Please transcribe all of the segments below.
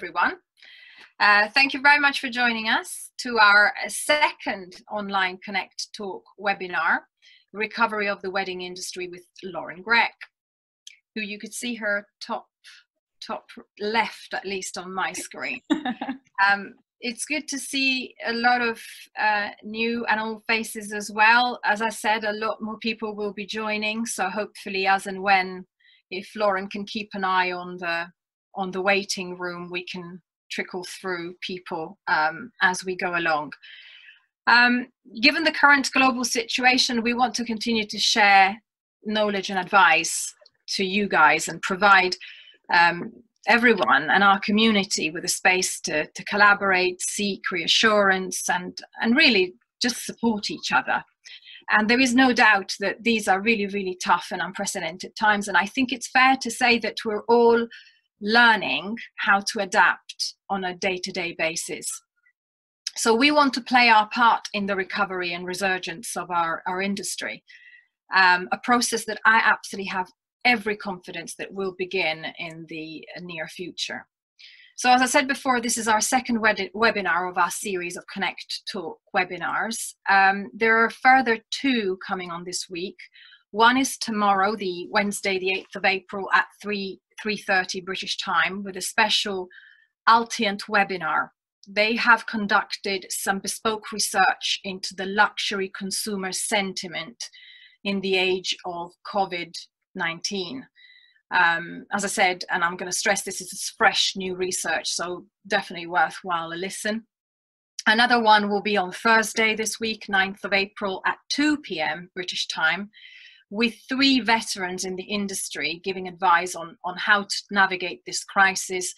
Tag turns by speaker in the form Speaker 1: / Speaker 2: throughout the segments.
Speaker 1: everyone. Thank you very much for joining us to our second online Connect Talk webinar, Recovery of the Wedding Industry with Lauren Grech, who you could see her top left, at least on my screen. It's good to see a lot of new and old faces as well. As I said, a lot more people will be joining, so hopefully as and when, if Lauren can keep an eye on the waiting room, we can trickle through people as we go along. Given the current global situation, we want to continue to share knowledge and advice to you guys and provide everyone and our community with a space to collaborate, seek reassurance, and really just support each other. And there is no doubt that these are really, really tough and unprecedented times. And I think it's fair to say that we're all learning how to adapt on a day-to-day basis. So we want to play our part in the recovery and resurgence of our industry, a process that I absolutely have every confidence that will begin in the near future. So as I said before, this is our second webinar of our series of Connect Talk webinars. There are further two coming on this week. One is tomorrow, the Wednesday, the 8th of April at 3:30 British time, with a special Altiant webinar. They have conducted some bespoke research into the luxury consumer sentiment in the age of COVID-19. As I said, and I'm going to stress this, is fresh new research, so definitely worthwhile a listen. Another one will be on Thursday this week, 9th of April at 2 p.m. British time, with 3 veterans in the industry giving advice on how to navigate this crisis,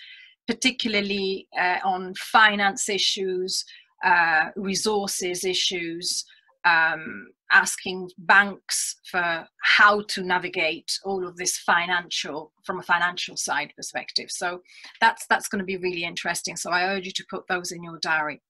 Speaker 1: particularly on finance issues, resources issues, asking banks for how to navigate all of this from a financial side perspective. So that's going to be really interesting. So I urge you to put those in your diary.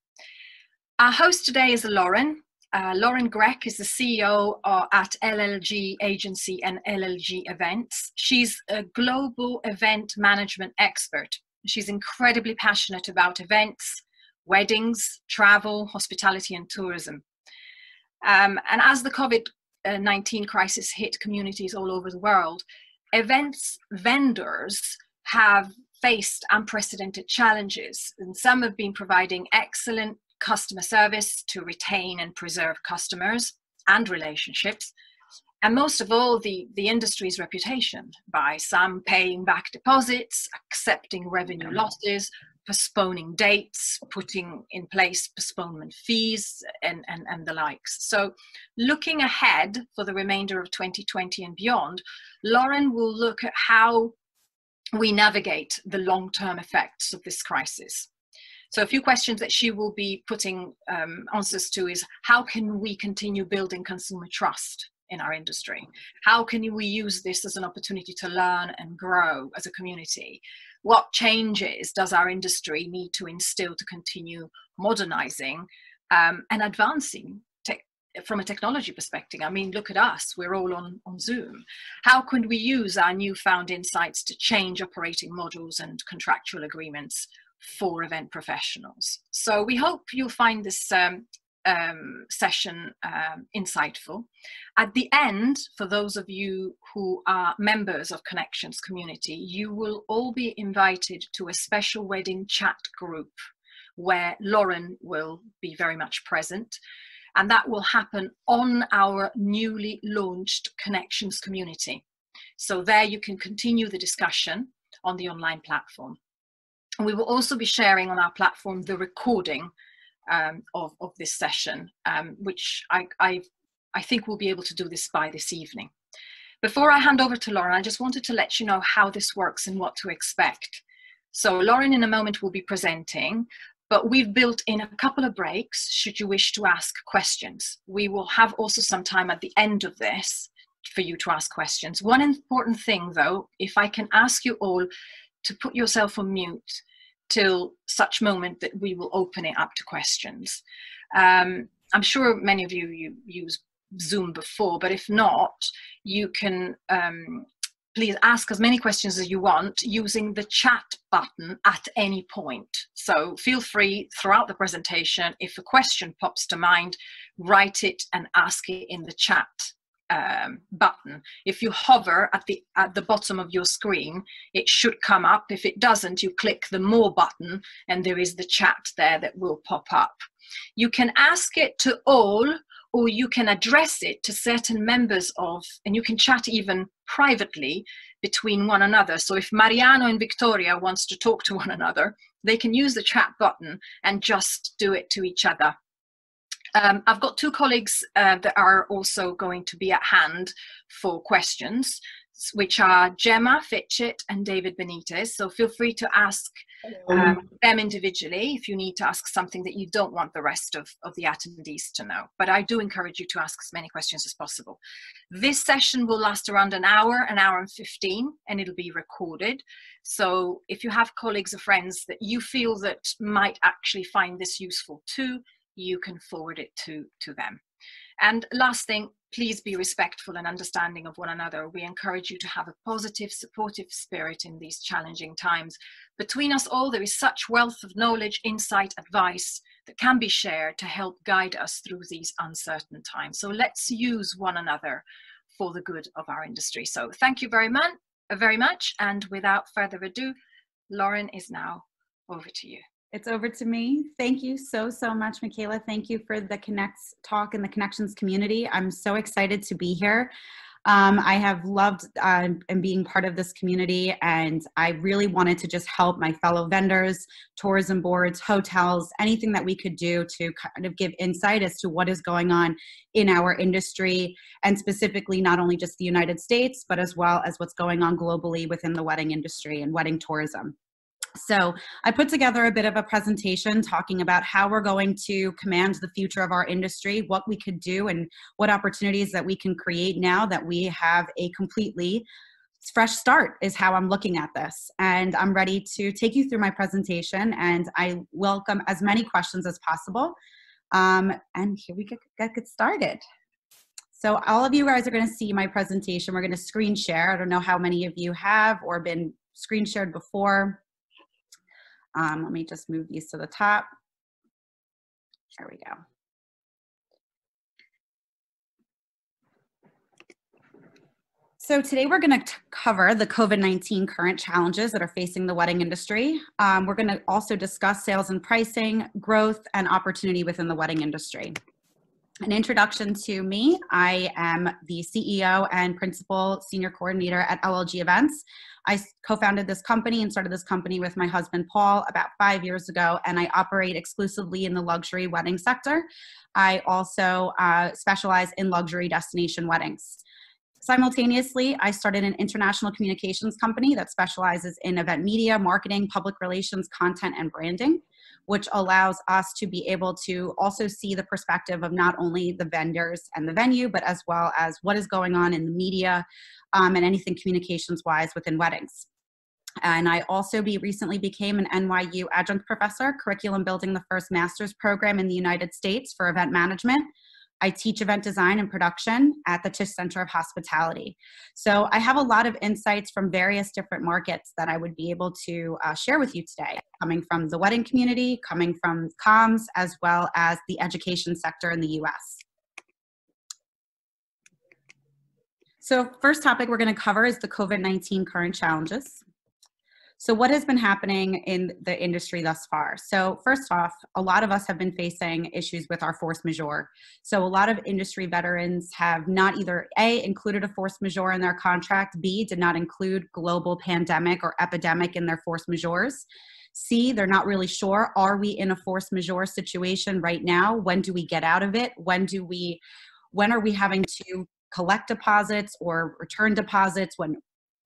Speaker 1: Our host today is Lauren. Lauren Grech is the CEO at LLG Agency and LLG Events. She's a global event management expert. She's incredibly passionate about events, weddings, travel, hospitality, and tourism. And as the COVID-19 crisis hit communities all over the world, events vendors have faced unprecedented challenges, and some have been providing excellent customer service to retain and preserve customers and relationships, and most of all, the industry's reputation, by some paying back deposits, accepting revenue losses, postponing dates, putting in place postponement fees, and the likes. So looking ahead for the remainder of 2020 and beyond, Lauren will look at how we navigate the long-term effects of this crisis. So a few questions that she will be putting answers to is, how can we continue building consumer trust in our industry? How can we use this as an opportunity to learn and grow as a community? What changes does our industry need to instill to continue modernizing and advancing from a technology perspective? I mean, look at us, we're all on Zoom. How can we use our newfound insights to change operating models and contractual agreements for event professionals? So we hope you'll find this session insightful. At the end, for those of you who are members of Connections community, you will all be invited to a special wedding chat group where Lauren will be very much present, and that will happen on our newly launched Connections community. So there you can continue the discussion on the online platform. And we will also be sharing on our platform the recording of this session, which I think we'll be able to do this by this evening. Before I hand over to Lauren, I just wanted to let you know how this works and what to expect. So Lauren in a moment will be presenting, but we've built in a couple of breaks should you wish to ask questions. We will have also some time at the end of this for you to ask questions. One important thing though, if I can ask you all to put yourself on mute till such moment that we will open it up to questions. I'm sure many of you use Zoom before, but if not, you can please ask as many questions as you want using the chat button at any point. So feel free throughout the presentation, if a question pops to mind, write it and ask it in the chat button. If you hover at the bottom of your screen, it should come up. If it doesn't, you click the more button and there is the chat there that will pop up. You can ask it to all, or you can address it to certain members of, and you can chat even privately between one another. So if Mariano and Victoria wants to talk to one another, they can use the chat button and just do it to each other. I've got two colleagues that are also going to be at hand for questions, which are Gemma Fitchett and David Benitez. So feel free to ask them individually if you need to ask something that you don't want the rest of the attendees to know. But I do encourage you to ask as many questions as possible. This session will last around an hour and 15, and it'll be recorded. So if you have colleagues or friends that you feel that might actually find this useful too, you can forward it to them. And last thing, please be respectful and understanding of one another. We encourage you to have a positive, supportive spirit in these challenging times. Between us all, there is such wealth of knowledge, insight, advice that can be shared to help guide us through these uncertain times. So let's use one another for the good of our industry. So thank you very much. And without further ado, Lauren is now over to you.
Speaker 2: It's over to me. Thank you so much, Michaela. Thank you for the Connects talk and the Connections community. I'm so excited to be here. I have loved and being part of this community, and I really wanted to just help my fellow vendors, tourism boards, hotels, anything that we could do to kind of give insight as to what is going on in our industry, and specifically not only just the United States, but as well as what's going on globally within the wedding industry and wedding tourism. So I put together a bit of a presentation talking about how we're going to command the future of our industry, what we could do, and what opportunities that we can create now that we have a completely fresh start is how I'm looking at this. And I'm ready to take you through my presentation, and I welcome as many questions as possible. And here we get started. So all of you guys are going to see my presentation. We're going to screen share. I don't know how many of you have or been screen shared before. Let me just move these to the top. There we go. So today we're going to cover the COVID-19 current challenges that are facing the wedding industry. We're going to also discuss sales and pricing, growth, and opportunity within the wedding industry. An introduction to me: I am the CEO and Principal Senior Coordinator at LLG Events. I co-founded this company and started this company with my husband, Paul, about 5 years ago, and I operate exclusively in the luxury wedding sector. I also specialize in luxury destination weddings. Simultaneously, I started an international communications company that specializes in event media, marketing, public relations, content, and branding, which allows us to be able to also see the perspective of not only the vendors and the venue, but as well as what is going on in the media and anything communications-wise within weddings. And I also recently became an NYU adjunct professor, curriculum building the first master's program in the United States for event management. I teach event design and production at the Tisch Center of Hospitality. So I have a lot of insights from various different markets that I would be able to share with you today, coming from the wedding community, coming from comms, as well as the education sector in the US. So first topic we're going to cover is the COVID-19 current challenges. So what has been happening in the industry thus far? So first off, a lot of us have been facing issues with our force majeure. So a lot of industry veterans have not either A, included a force majeure in their contract, B, did not include global pandemic or epidemic in their force majeures. C, they're not really sure, are we in a force majeure situation right now? When do we get out of it? When are we having to collect deposits or return deposits when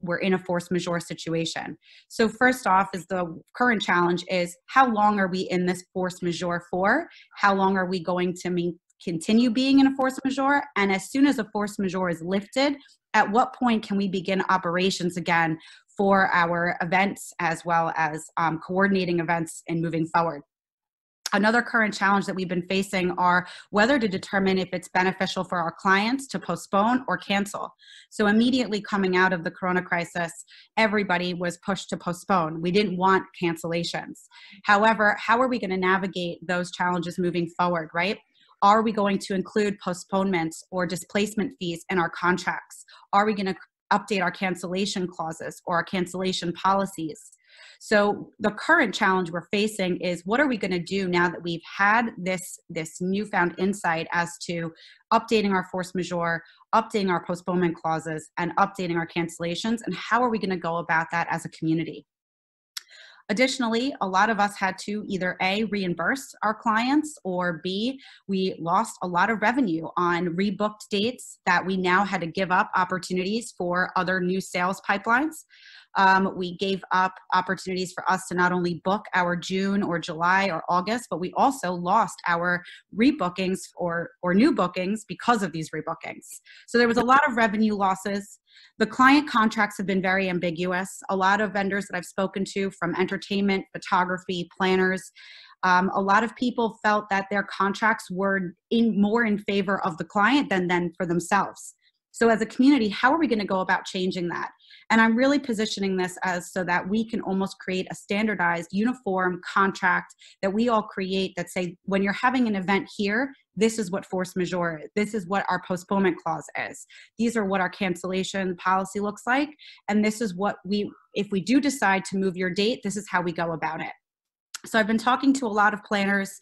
Speaker 2: we're in a force majeure situation? So first off, is the current challenge is how long are we in this force majeure for? How long are we going to continue being in a force majeure? And as soon as a force majeure is lifted, at what point can we begin operations again for our events as well as coordinating events and moving forward? Another current challenge that we've been facing are whether to determine if it's beneficial for our clients to postpone or cancel. So immediately coming out of the corona crisis, everybody was pushed to postpone. We didn't want cancellations. However, how are we going to navigate those challenges moving forward, right? Are we going to include postponements or displacement fees in our contracts? Are we going to update our cancellation clauses or our cancellation policies? So the current challenge we're facing is, what are we going to do now that we've had this newfound insight as to updating our force majeure, updating our postponement clauses, and updating our cancellations, and how are we going to go about that as a community? Additionally, a lot of us had to either A, reimburse our clients, or B, we lost a lot of revenue on rebooked dates that we now had to give up opportunities for other new sales pipelines. We gave up opportunities for us to not only book our June or July or August, but we also lost our rebookings or new bookings because of these rebookings. So there was a lot of revenue losses. The client contracts have been very ambiguous. A lot of vendors that I've spoken to, from entertainment, photography, planners, a lot of people felt that their contracts were more in favor of the client than for themselves. So as a community, how are we going to go about changing that? And I'm really positioning this as so that we can almost create a standardized, uniform contract that we all create that say, when you're having an event here, this is what force majeure is. This is what our postponement clause is. These are what our cancellation policy looks like. And this is what if we do decide to move your date, this is how we go about it. So I've been talking to a lot of planners,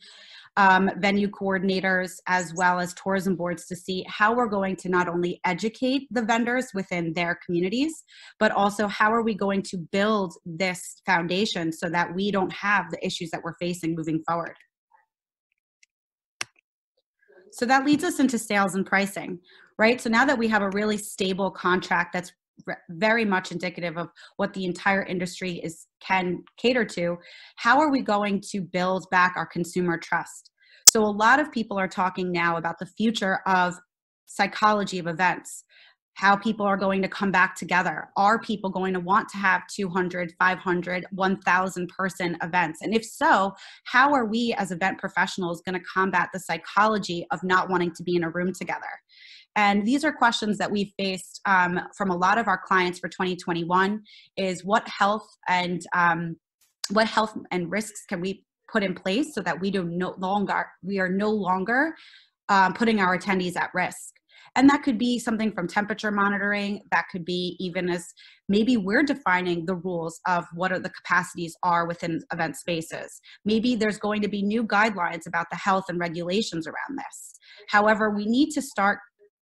Speaker 2: venue coordinators, as well as tourism boards, to see how we're going to not only educate the vendors within their communities, but also how are we going to build this foundation so that we don't have the issues that we're facing moving forward. So that leads us into sales and pricing, right? So now that we have a really stable contract that's very much indicative of what the entire industry can cater to, how are we going to build back our consumer trust? So a lot of people are talking now about the future of psychology of events, how people are going to come back together. Are people going to want to have 200, 500, 1,000 person events? And if so, how are we as event professionals going to combat the psychology of not wanting to be in a room together? And these are questions that we've faced from a lot of our clients for 2021, is what health and risks can we put in place so that we are no longer putting our attendees at risk. And that could be something from temperature monitoring. That could be even as maybe we're defining the rules of what the capacities are within event spaces. Maybe there's going to be new guidelines about the health and regulations around this. However, we need to start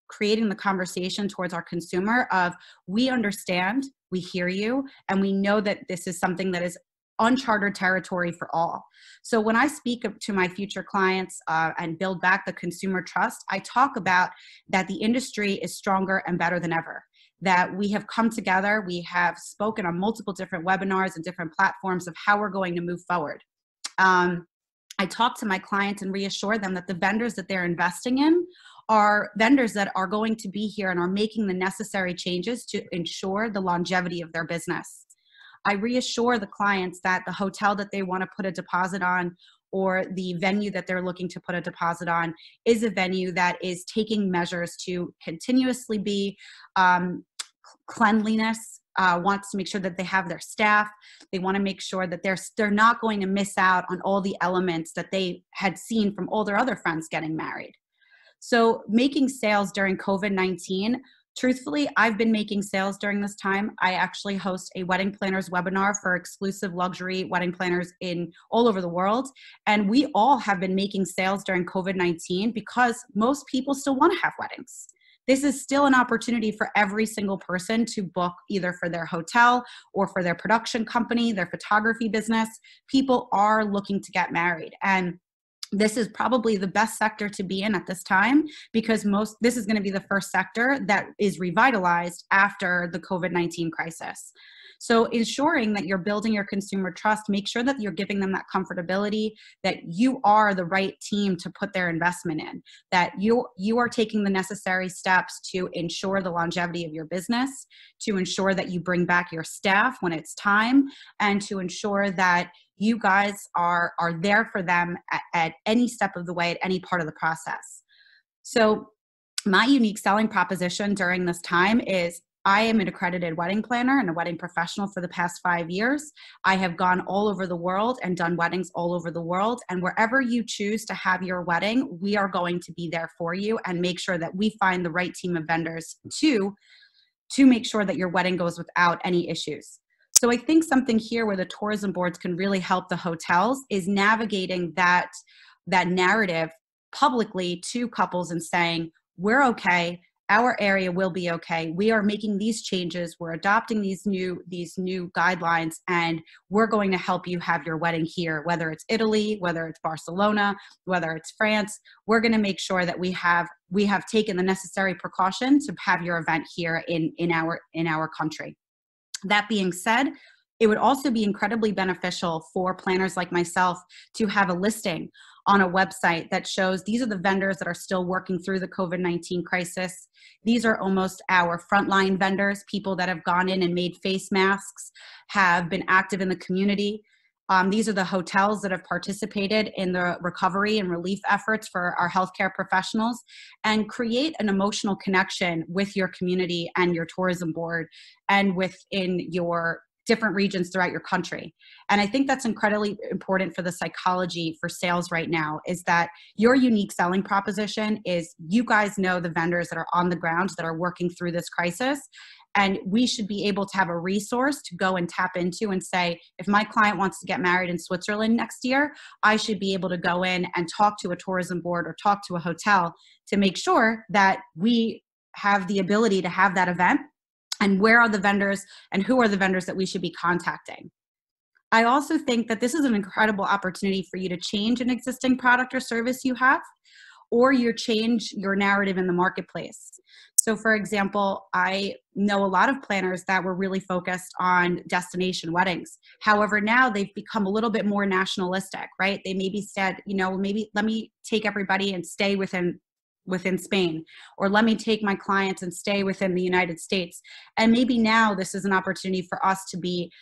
Speaker 2: creating the conversation towards our consumer of, we understand, we hear you, and we know that this is something that is uncharted territory for all. So when I speak to my future clients and build back the consumer trust, I talk about that the industry is stronger and better than ever, that we have come together, we have spoken on multiple different webinars and different platforms of how we're going to move forward. I talk to my clients and reassure them that the vendors that they're investing in are vendors that are going to be here and are making the necessary changes to ensure the longevity of their business. I reassure the clients that the hotel that they want to put a deposit on, or the venue that they're looking to put a deposit on, is a venue that is taking measures to continuously be cleanliness, wants to make sure that they have their staff. They want to make sure that they're not going to miss out on all the elements that they had seen from all their other friends getting married. So making sales during COVID-19, truthfully, I've been making sales during this time. I actually host a wedding planners webinar for exclusive luxury wedding planners all over the world. And we all have been making sales during COVID-19 because most people still want to have weddings. This is still an opportunity for every single person to book, either for their hotel or for their production company, their photography business. People are looking to get married. And this is probably the best sector to be in at this time, because this is going to be the first sector that is revitalized after the COVID-19 crisis. So ensuring that you're building your consumer trust, make sure that you're giving them that comfortability, that you are the right team to put their investment in, that you are taking the necessary steps to ensure the longevity of your business, to ensure that you bring back your staff when it's time, and to ensure that you guys are there for them at any step of the way, at any part of the process. So my unique selling proposition during this time is I am an accredited wedding planner and a wedding professional for the past 5 years. I have gone all over the world and done weddings all over the world. And wherever you choose to have your wedding, we are going to be there for you and make sure that we find the right team of vendors to make sure that your wedding goes without any issues. So I think something here where the tourism boards can really help the hotels is navigating that narrative publicly to couples and saying, we're okay. Our area will be okay. We are making these changes. We're adopting these new guidelines, and we're going to help you have your wedding here, whether it's Italy, whether it's Barcelona, whether it's France. We're going to make sure that we have taken the necessary precaution to have your event here in our country. That being said, it would also be incredibly beneficial for planners like myself to have a listing on a website that shows these are the vendors that are still working through the COVID-19 crisis. These are almost our frontline vendors, people that have gone in and made face masks, have been active in the community. These are the hotels that have participated in the recovery and relief efforts for our healthcare professionals, and create an emotional connection with your community and your tourism board and within your different regions throughout your country. And I think that's incredibly important for the psychology for sales right now, is that your unique selling proposition is you guys know the vendors that are on the ground that are working through this crisis. And we should be able to have a resource to go and tap into and say, if my client wants to get married in Switzerland next year, I should be able to go in and talk to a tourism board or talk to a hotel to make sure that we have the ability to have that event. And where are the vendors and who are the vendors that we should be contacting? I also think that this is an incredible opportunity for you to change an existing product or service you have, or you change your narrative in the marketplace. So for example, I know a lot of planners that were really focused on destination weddings. However, now they've become a little bit more nationalistic, right? They maybe said, maybe let me take everybody and stay within Spain, or let me take my clients and stay within the United States. And maybe now this is an opportunity for us to be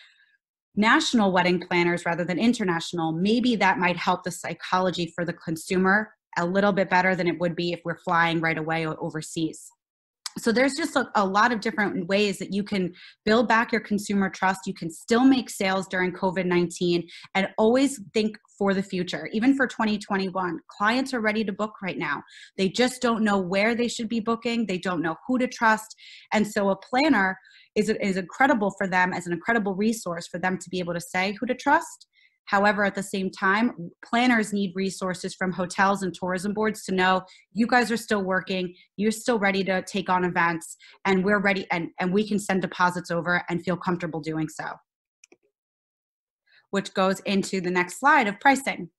Speaker 2: national wedding planners rather than international. Maybe that might help the psychology for the consumer a little bit better than it would be if we're flying right away overseas. So there's just a lot of different ways that you can build back your consumer trust. You can still make sales during COVID-19 and always think for the future. Even for 2021, clients are ready to book right now. They just don't know where they should be booking. They don't know who to trust. And so a planner is incredible for them, as an incredible resource for them to be able to say who to trust. However, at the same time, planners need resources from hotels and tourism boards to know you guys are still working, you're still ready to take on events, and we're ready, and we can send deposits over and feel comfortable doing so. Which goes into the next slide of pricing.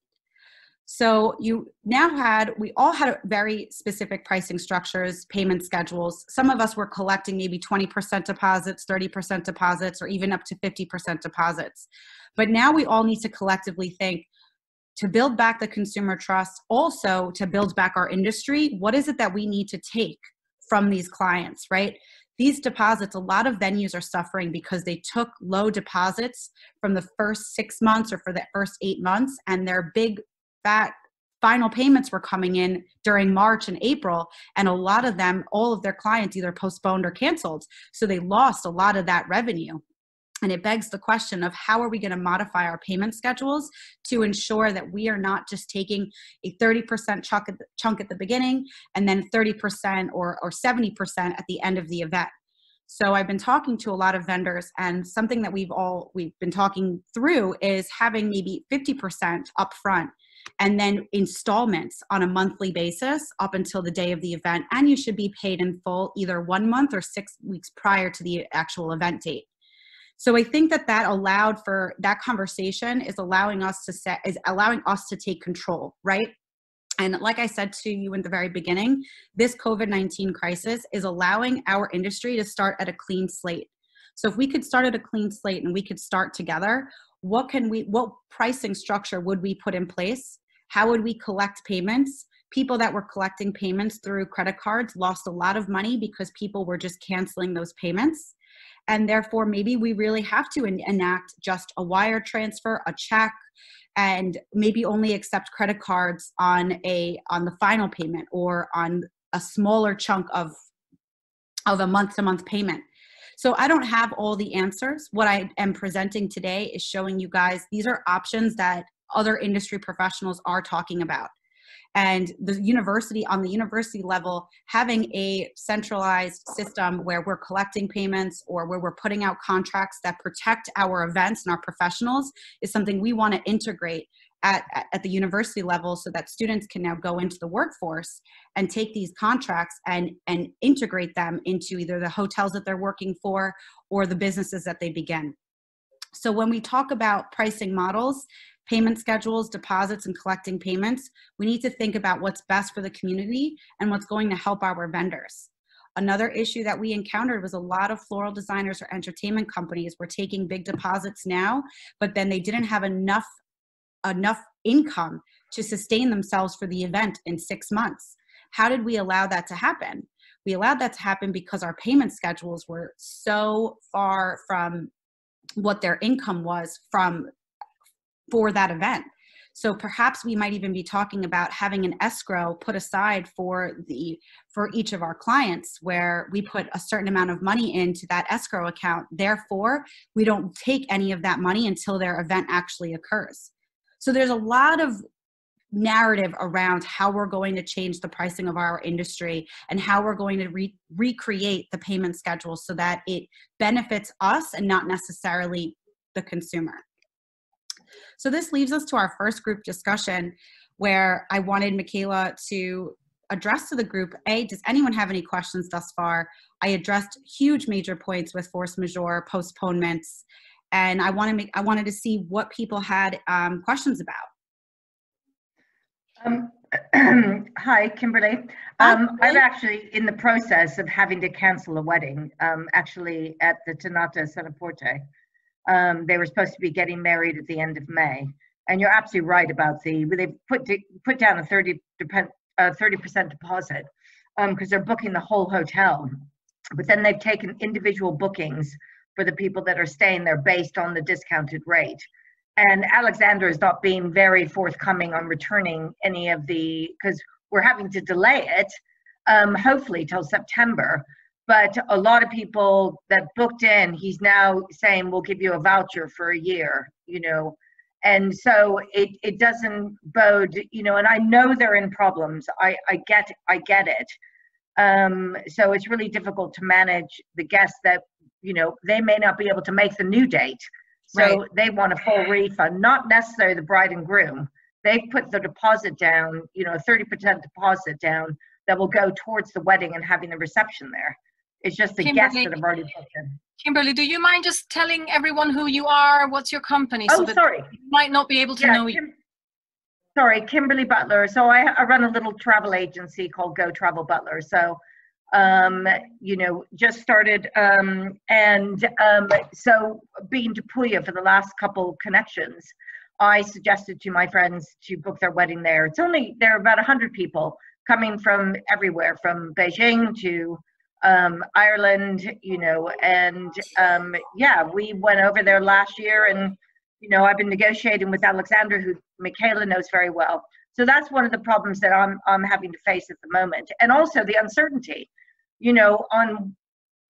Speaker 2: So we all had very specific pricing structures, payment schedules. Some of us were collecting maybe 20% deposits, 30% deposits, or even up to 50% deposits. But now we all need to collectively think, to build back the consumer trust, also to build back our industry, what is it that we need to take from these clients, right? These deposits, a lot of venues are suffering because they took low deposits from the first 6 months or for the first 8 months, and their big fat final payments were coming in during March and April, and a lot of them, all of their clients either postponed or canceled. So they lost a lot of that revenue. And it begs the question of how are we going to modify our payment schedules to ensure that we are not just taking a 30% chunk at the beginning and then 30% or 70% at the end of the event. So I've been talking to a lot of vendors, and something that we've been talking through is having maybe 50% upfront and then installments on a monthly basis up until the day of the event. And you should be paid in full either 1 month or 6 weeks prior to the actual event date. So I think that allowed for that conversation is allowing us to take control, right? And like I said to you in the very beginning, this COVID-19 crisis is allowing our industry to start at a clean slate. So if we could start at a clean slate and we could start together, what pricing structure would we put in place? How would we collect payments? People that were collecting payments through credit cards lost a lot of money because people were just canceling those payments. And therefore, maybe we really have to enact just a wire transfer, a check, and maybe only accept credit cards on the final payment or on a smaller chunk of a month-to-month payment. So I don't have all the answers. What I am presenting today is showing you guys these are options that other industry professionals are talking about. And the university, on the university level, having a centralized system where we're collecting payments or where we're putting out contracts that protect our events and our professionals is something we want to integrate at the university level, so that students can now go into the workforce and take these contracts and integrate them into either the hotels that they're working for or the businesses that they begin. So when we talk about pricing models, payment schedules, deposits, and collecting payments, we need to think about what's best for the community and what's going to help our vendors. Another issue that we encountered was a lot of floral designers or entertainment companies were taking big deposits now, but then they didn't have enough income to sustain themselves for the event in 6 months. How did we allow that to happen? We allowed that to happen because our payment schedules were so far from what their income was for that event. So perhaps we might even be talking about having an escrow put aside for each of our clients, where we put a certain amount of money into that escrow account. Therefore, we don't take any of that money until their event actually occurs. So there's a lot of narrative around how we're going to change the pricing of our industry and how we're going to recreate the payment schedule so that it benefits us and not necessarily the consumer. So this leaves us to our first group discussion, where I wanted Michaela to address to the group, does anyone have any questions thus far? I addressed huge major points with force majeure, postponements, and I wanted to see what people had questions about.
Speaker 3: Hi, Kimberly. I'm actually in the process of having to cancel a wedding, actually at the Tenata Sanaporte. They were supposed to be getting married at the end of May. And you're absolutely right about they put down a 30% deposit because they're booking the whole hotel. But then they've taken individual bookings for the people that are staying there based on the discounted rate. And Alexander is not being very forthcoming on returning any of because we're having to delay it, hopefully till September. But a lot of people that booked in, he's now saying, we'll give you a voucher for a year, And so it doesn't bode, and I know they're in problems. I get it. So it's really difficult to manage the guests that, they may not be able to make the new date. So right. They want a full refund, not necessarily the bride and groom. They've put the deposit down, 30% deposit down that will go towards the wedding and having the reception there. It's just the guests that have already booked in.
Speaker 1: Kimberly, do you mind just telling everyone who you are? What's your company?
Speaker 3: So sorry.
Speaker 1: You might not be able to know you.
Speaker 3: Sorry, Kimberly Butler. So I run a little travel agency called Go Travel Butler. So, just started. So being to Puglia for the last couple connections, I suggested to my friends to book their wedding there. There are about 100 people coming from everywhere, from Beijing to Ireland, we went over there last year, and I've been negotiating with Alexander, who Michaela knows very well. So that's one of the problems that I'm having to face at the moment, and also the uncertainty, on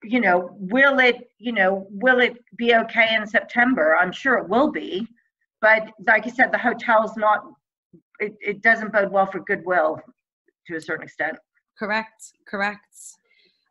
Speaker 3: will it be okay in September? I'm sure it will be, but like I said, the hotel's not. It doesn't bode well for goodwill to a certain extent.
Speaker 2: Correct.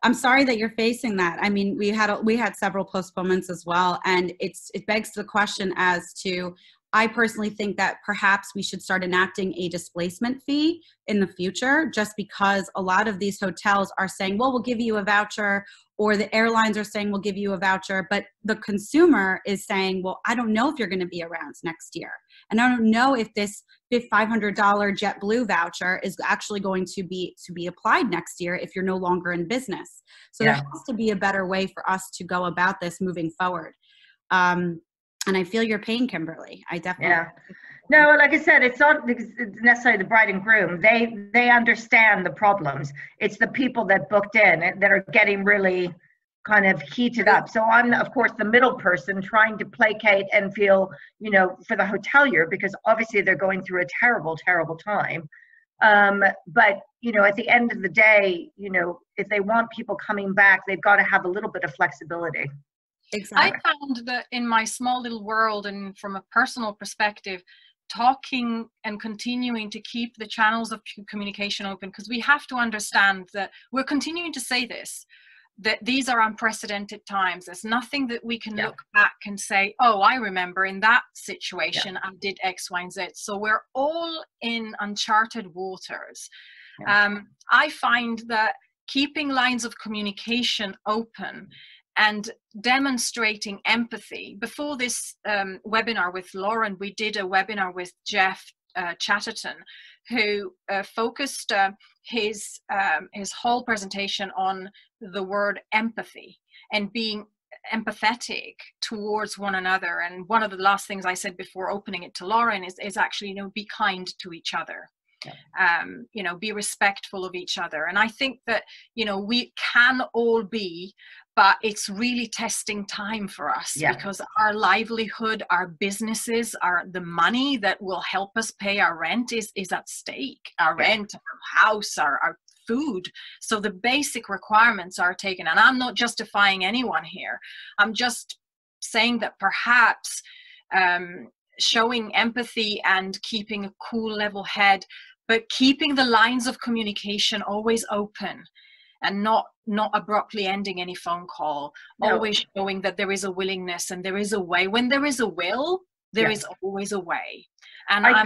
Speaker 2: I'm sorry that you're facing that. I mean, we had several postponements as well, and it begs the question as to, I personally think that perhaps we should start enacting a displacement fee in the future, just because a lot of these hotels are saying, well, we'll give you a voucher, or the airlines are saying, we'll give you a voucher, but the consumer is saying, well, I don't know if you're going to be around next year. And I don't know if this $500 JetBlue voucher is actually going to be applied next year if you're no longer in business. So there has to be a better way for us to go about this moving forward. And I feel your pain, Kimberly. I definitely.
Speaker 3: Yeah. No, like I said, it's not necessarily the bride and groom. They understand the problems. It's the people that booked in that are getting really, kind of heated up. So I'm, of course, the middle person trying to placate and feel, you know, for the hotelier, because obviously they're going through a terrible, terrible time. But, you know, at the end of the day, you know, if they want people coming back, they've got to have a little bit of flexibility.
Speaker 1: Exactly. I found that in my small little world, and from a personal perspective, talking and continuing to keep the channels of communication open, because we have to understand that we're continuing to say this, that these are unprecedented times. There's nothing that we can look back and say, oh, I remember in that situation I did X, Y, and Z. So we're all in uncharted waters. I find that keeping lines of communication open and demonstrating empathy. Before this webinar with Lauren, we did a webinar with Jeff Chatterton, who focused his whole presentation on the word empathy and being empathetic towards one another. And one of the last things I said before opening it to Lauren is actually, you know, be kind to each other. You know, be respectful of each other. And I think that, you know, we can all be, but it's really testing time for us because our livelihood, our businesses, the money that will help us pay our rent is at stake. Our rent, our house, our food. So the basic requirements are taken. And I'm not justifying anyone here. I'm just saying that perhaps showing empathy and keeping a cool, level head, but keeping the lines of communication always open and not abruptly ending any phone call, always showing that there is a willingness and there is a way. When there is a will, there is always a way. And I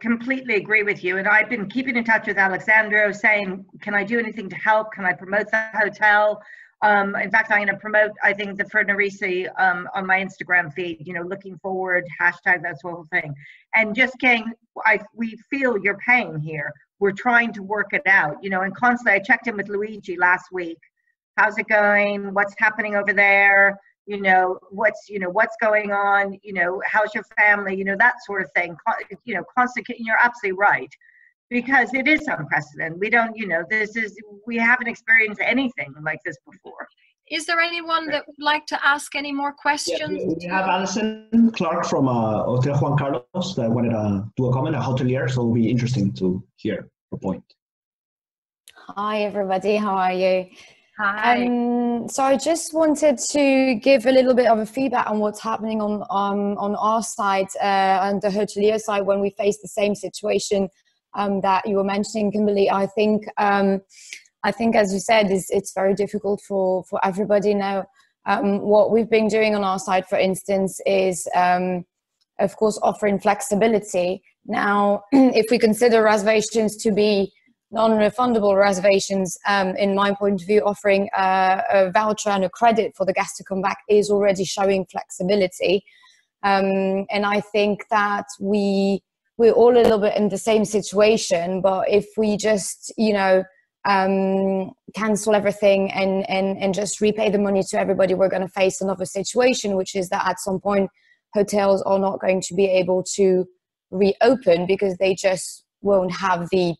Speaker 3: completely agree with you. And I've been keeping in touch with Alexandro, saying, can I do anything to help? Can I promote the hotel? In fact, I'm going to promote, I think, the Fernarisi on my Instagram feed, you know, looking forward, hashtag, that whole thing. And just getting, we feel your pain here. We're trying to work it out, you know, and constantly, I checked in with Luigi last week. How's it going? What's happening over there? You know, what's going on? You know, how's your family? You know, that sort of thing. You know, constant, you're absolutely right. Because it is unprecedented. We don't, you know, we haven't experienced anything like this before.
Speaker 1: Is there anyone that would like to ask any more questions?
Speaker 4: Yeah, we have Alison Clark from Hotel Juan Carlos that wanted to do a comment, a hotelier, so it'll be interesting to hear her point.
Speaker 5: Hi, everybody. How are you?
Speaker 1: Hi.
Speaker 5: So I just wanted to give a little bit of a feedback on what's happening on our side and the hotelier side when we face the same situation that you were mentioning, Kimberly. I think, as you said, it's very difficult for everybody now. What we've been doing on our side, for instance, is, of course, offering flexibility. Now, if we consider reservations to be non-refundable reservations, in my point of view, offering a voucher and a credit for the guest to come back is already showing flexibility. And I think that we're all a little bit in the same situation, but if we just, you know, cancel everything and just repay the money to everybody, we're going to face another situation, which is that at some point hotels are not going to be able to reopen because they just won't have the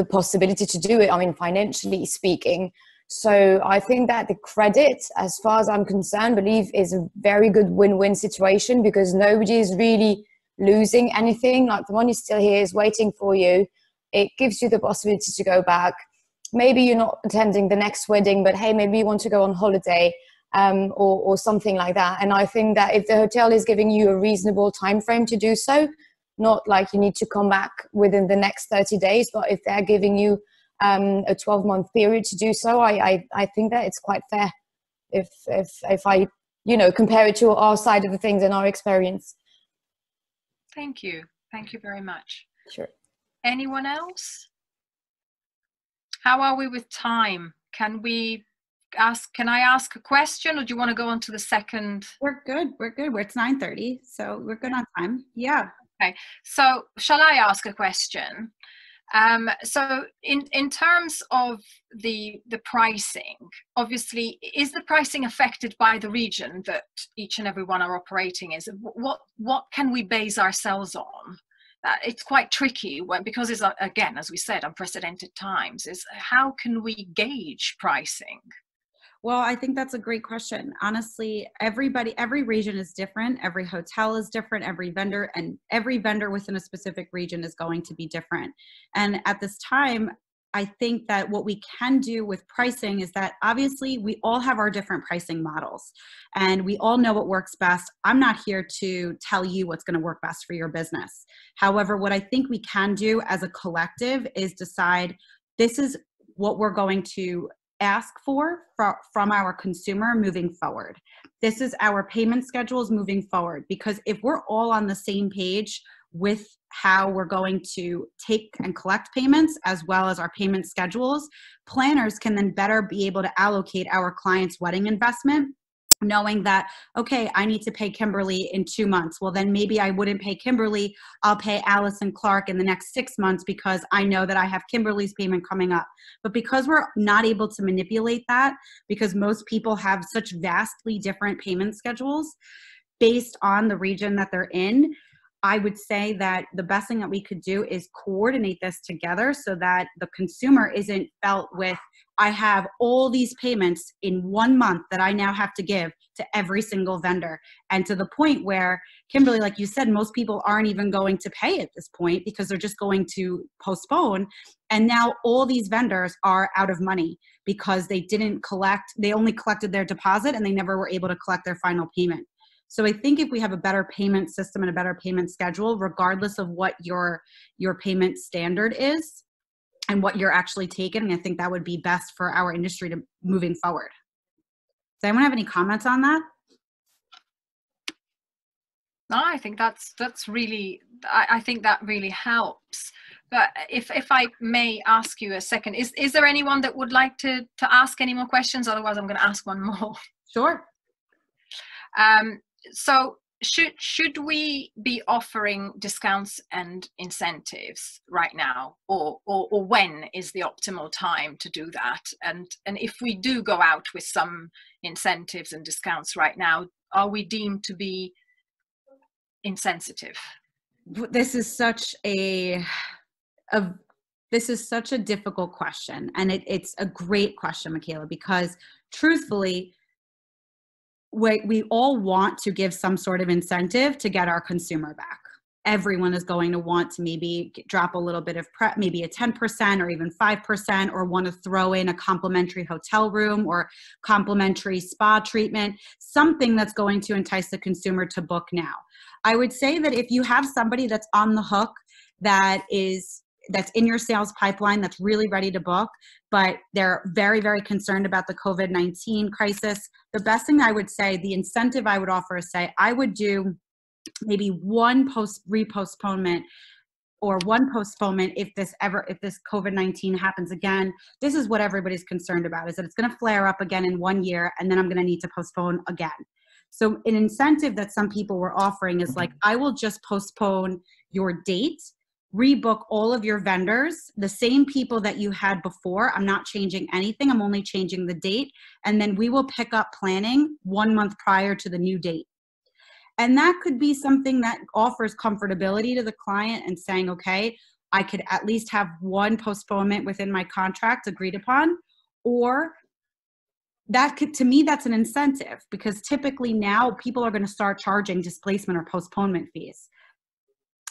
Speaker 5: possibility to do it, I mean, financially speaking. So I think that the credit, as far as I'm concerned, believe is a very good win-win situation because nobody is really losing anything. Like, the money's still here, is waiting for you. It gives you the possibility to go back. Maybe you're not attending the next wedding, but hey, maybe you want to go on holiday or something like that. And I think that if the hotel is giving you a reasonable time frame to do so, not like you need to come back within the next 30 days, but if they're giving you a 12-month period to do so, I think that it's quite fair if I, you know, compare it to our side of the things and our experience.
Speaker 1: Thank you. Thank you very much.
Speaker 5: Sure.
Speaker 1: Anyone else? How are we with time? Can I ask a question, or do you want to go on to the second?
Speaker 2: We're good. It's 9:30, so we're good on time. Yeah.
Speaker 1: Okay. So shall I ask a question? So in terms of the pricing, obviously, is the pricing affected by the region that each and every one are operating is? What can we base ourselves on? it's quite tricky because it's, again, as we said, unprecedented times, is how can we gauge pricing?
Speaker 2: Well, I think that's a great question. Honestly, every region is different. Every hotel is different, every vendor within a specific region is going to be different. And at this time, I think that what we can do with pricing is that obviously we all have our different pricing models and we all know what works best. I'm not here to tell you what's going to work best for your business. However, what I think we can do as a collective is decide this is what we're going to ask for from our consumer moving forward. This is our payment schedules moving forward, because if we're all on the same page with how we're going to take and collect payments as well as our payment schedules, planners can then better be able to allocate our client's wedding investment, knowing that, okay, I need to pay Kimberly in 2 months. Well, then maybe I wouldn't pay Kimberly. I'll pay Alice and Clark in the next 6 months because I know that I have Kimberly's payment coming up. But because we're not able to manipulate that, because most people have such vastly different payment schedules based on the region that they're in, I would say that the best thing that we could do is coordinate this together so that the consumer isn't felt with, I have all these payments in 1 month that I now have to give to every single vendor. And to the point where, Kimberly, like you said, most people aren't even going to pay at this point because they're just going to postpone. And now all these vendors are out of money because they didn't collect, they only collected their deposit and they never were able to collect their final payment. So I think if we have a better payment system and a better payment schedule, regardless of what your payment standard is and what you're actually taking, I think that would be best for our industry to moving forward. Does anyone have any comments on that?
Speaker 1: No, I think that's really, I think that really helps. But if I may ask you a second, is there anyone that would like to ask any more questions? Otherwise, I'm going to ask one more.
Speaker 2: Sure.
Speaker 1: So should we be offering discounts and incentives right now, or when is the optimal time to do that? And if we do go out with some incentives and discounts right now, are we deemed to be insensitive?
Speaker 2: This is such a difficult question, and it's a great question, Michaela, because truthfully, we all want to give some sort of incentive to get our consumer back. Everyone is going to want to maybe drop a little bit of maybe a 10% or even 5%, or want to throw in a complimentary hotel room or complimentary spa treatment, something that's going to entice the consumer to book now. I would say that if you have somebody that's on the hook, that's in your sales pipeline, that's really ready to book, but they're very, very concerned about the COVID-19 crisis, the best thing I would say, the incentive I would offer is say, I would do maybe one postponement or one postponement if this COVID-19 happens again. This is what everybody's concerned about, is that it's going to flare up again in 1 year and then I'm going to need to postpone again. So an incentive that some people were offering is like, I will just postpone your date, rebook all of your vendors, the same people that you had before. I'm not changing anything. I'm only changing the date. And then we will pick up planning 1 month prior to the new date. And that could be something that offers comfortability to the client and saying, okay, I could at least have one postponement within my contract agreed upon. Or that could, to me, that's an incentive, because typically now people are going to start charging displacement or postponement fees.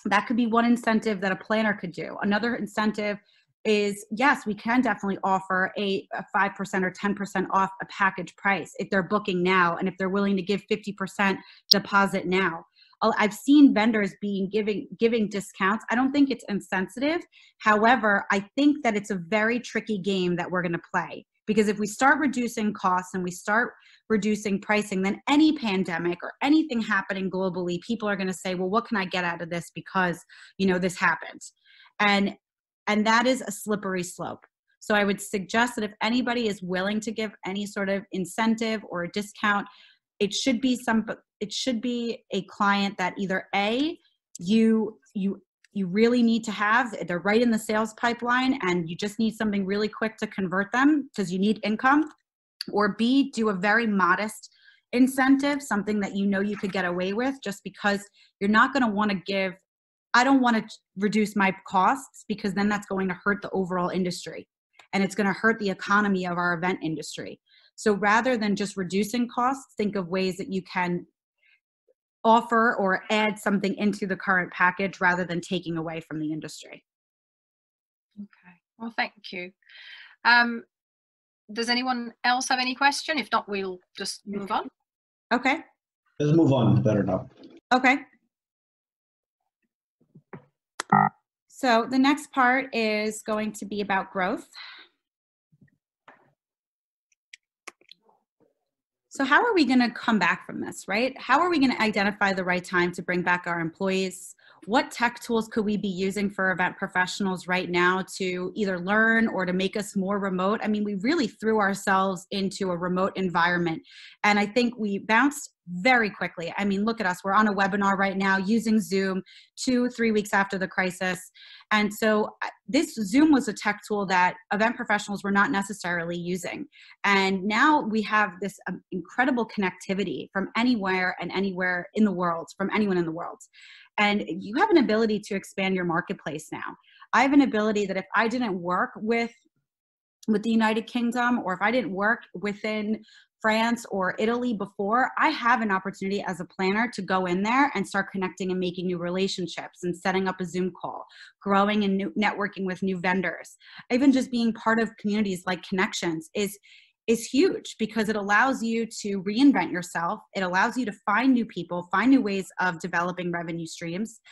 Speaker 2: That could be one incentive that a planner could do. Another incentive is, yes, we can definitely offer a 5% or 10% off a package price if they're booking now and if they're willing to give 50% deposit now. I've seen vendors giving discounts. I don't think it's insensitive. However, I think that it's a very tricky game that we're going to play, because if we start reducing costs and we start reducing pricing, then any pandemic or anything happening globally, people are going to say, well, what can I get out of this because, this happened. And that is a slippery slope. So I would suggest that if anybody is willing to give any sort of incentive or a discount, it should be a client that either A, you really need to have, they're right in the sales pipeline and you just need something really quick to convert them because you need income, or B, do a very modest incentive, something that you could get away with, just because you're not going to want to give I don't want to reduce my costs, because then that's going to hurt the overall industry and it's going to hurt the economy of our event industry. So rather than just reducing costs, think of ways that you can offer or add something into the current package rather than taking away from the industry.
Speaker 1: Okay, well, thank you. Does anyone else have any question? If not, we'll just move on.
Speaker 2: Okay.
Speaker 4: Let's move on. Better now.
Speaker 2: Okay. So the next part is going to be about growth. So how are we going to come back from this, right? How are we going to identify the right time to bring back our employees? What tech tools could we be using for event professionals right now to either learn or to make us more remote? I mean, we really threw ourselves into a remote environment, and I think we bounced very quickly. I mean, look at us. We're on a webinar right now using Zoom 2-3 weeks after the crisis. And so this Zoom was a tech tool that event professionals were not necessarily using. And now we have this incredible connectivity from anywhere and anywhere in the world, from anyone in the world. And you have an ability to expand your marketplace now. I have an ability that if I didn't work with the United Kingdom, or if I didn't work within France or Italy before, I have an opportunity as a planner to go in there and start connecting and making new relationships and setting up a Zoom call, growing and networking with new vendors. Even just being part of communities like Connections is huge, because it allows you to reinvent yourself. It allows you to find new people, find new ways of developing revenue streams,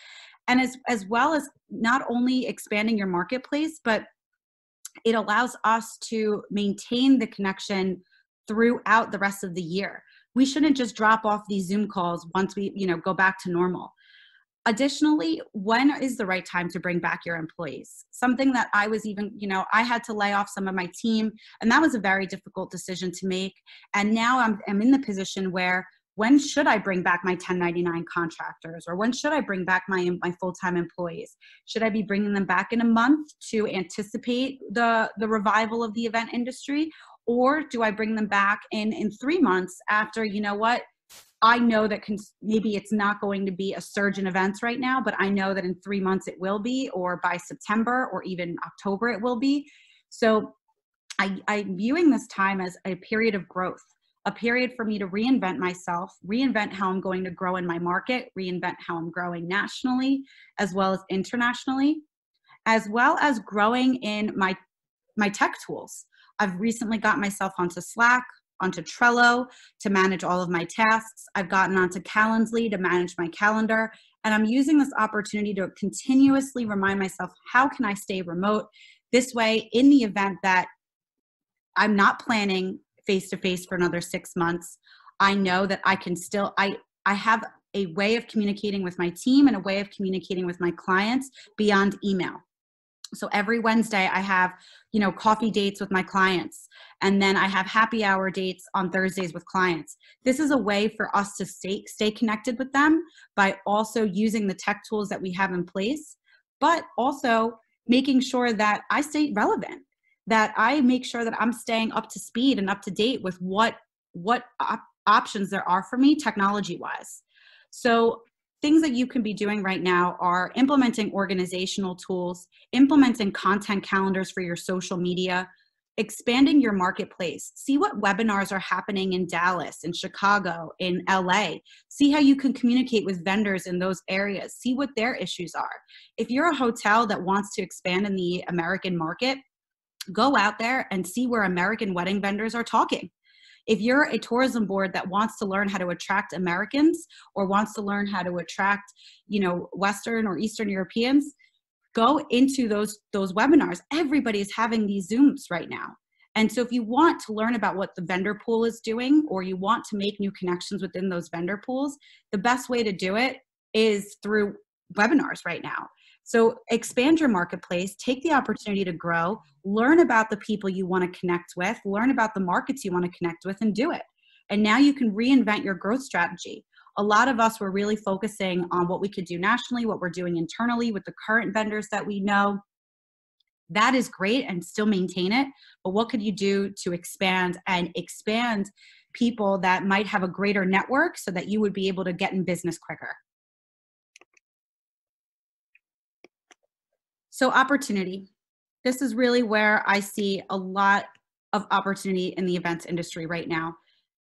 Speaker 2: and as well as not only expanding your marketplace, but it allows us to maintain the connection throughout the rest of the year. We shouldn't just drop off these Zoom calls once we, go back to normal. Additionally, when is the right time to bring back your employees? Something that I was even, I had to lay off some of my team, and that was a very difficult decision to make. And now I'm in the position where, when should I bring back my 1099 contractors, or when should I bring back my full-time employees? Should I be bringing them back in a month to anticipate the revival of the event industry? Or do I bring them back in 3 months after, I know that maybe it's not going to be a surge in events right now, but I know that in 3 months it will be, or by September or even October it will be. So I'm viewing this time as a period of growth, a period for me to reinvent myself, reinvent how I'm going to grow in my market, reinvent how I'm growing nationally as well as internationally, as well as growing in my tech tools. I've recently got myself onto Slack, onto Trello to manage all of my tasks. I've gotten onto Calendly to manage my calendar. And I'm using this opportunity to continuously remind myself, how can I stay remote? This way, in the event that I'm not planning face-to-face for another 6 months, I know that I can still, I have a way of communicating with my team and a way of communicating with my clients beyond email. So every Wednesday I have, coffee dates with my clients. And then I have happy hour dates on Thursdays with clients. This is a way for us to stay connected with them by also using the tech tools that we have in place, but also making sure that I stay relevant, that I make sure that I'm staying up to speed and up to date with what options there are for me technology-wise. So things that you can be doing right now are implementing organizational tools, implementing content calendars for your social media, expanding your marketplace. See what webinars are happening in Dallas, in Chicago, in LA. See how you can communicate with vendors in those areas. See what their issues are. If you're a hotel that wants to expand in the American market, go out there and see where American wedding vendors are talking. If you're a tourism board that wants to learn how to attract Americans, or wants to learn how to attract, Western or Eastern Europeans, go into those webinars. Everybody's having these Zooms right now. And so if you want to learn about what the vendor pool is doing, or you want to make new connections within those vendor pools, the best way to do it is through webinars right now. So expand your marketplace, take the opportunity to grow, learn about the people you want to connect with, learn about the markets you want to connect with, and do it. And now you can reinvent your growth strategy. A lot of us were really focusing on what we could do nationally, what we're doing internally with the current vendors that we know. That is great, and still maintain it. But what could you do to expand people that might have a greater network so that you would be able to get in business quicker? So opportunity. This is really where I see a lot of opportunity in the events industry right now.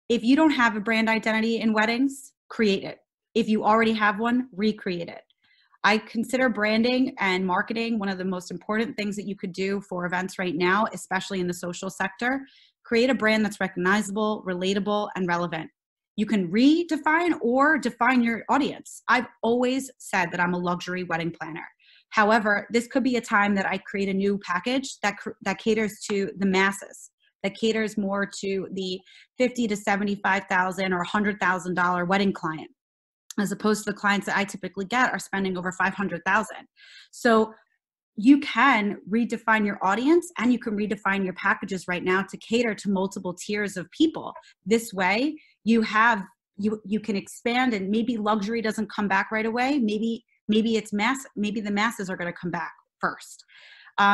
Speaker 2: If you don't have a brand identity in weddings, create it. If you already have one, recreate it. I consider branding and marketing one of the most important things that you could do for events right now, especially in the social sector. Create a brand that's recognizable, relatable, and relevant. You can redefine or define your audience. I've always said that I'm a luxury wedding planner. However, this could be a time that I create a new package that caters to the masses, that caters more to the $50,000 to $75,000 or $100,000 wedding client, as opposed to the clients that I typically get are spending over $500,000. So you can redefine your audience and you can redefine your packages right now to cater to multiple tiers of people. This way you can expand, and maybe luxury doesn't come back right away. Maybe it's maybe the masses are going to come back first.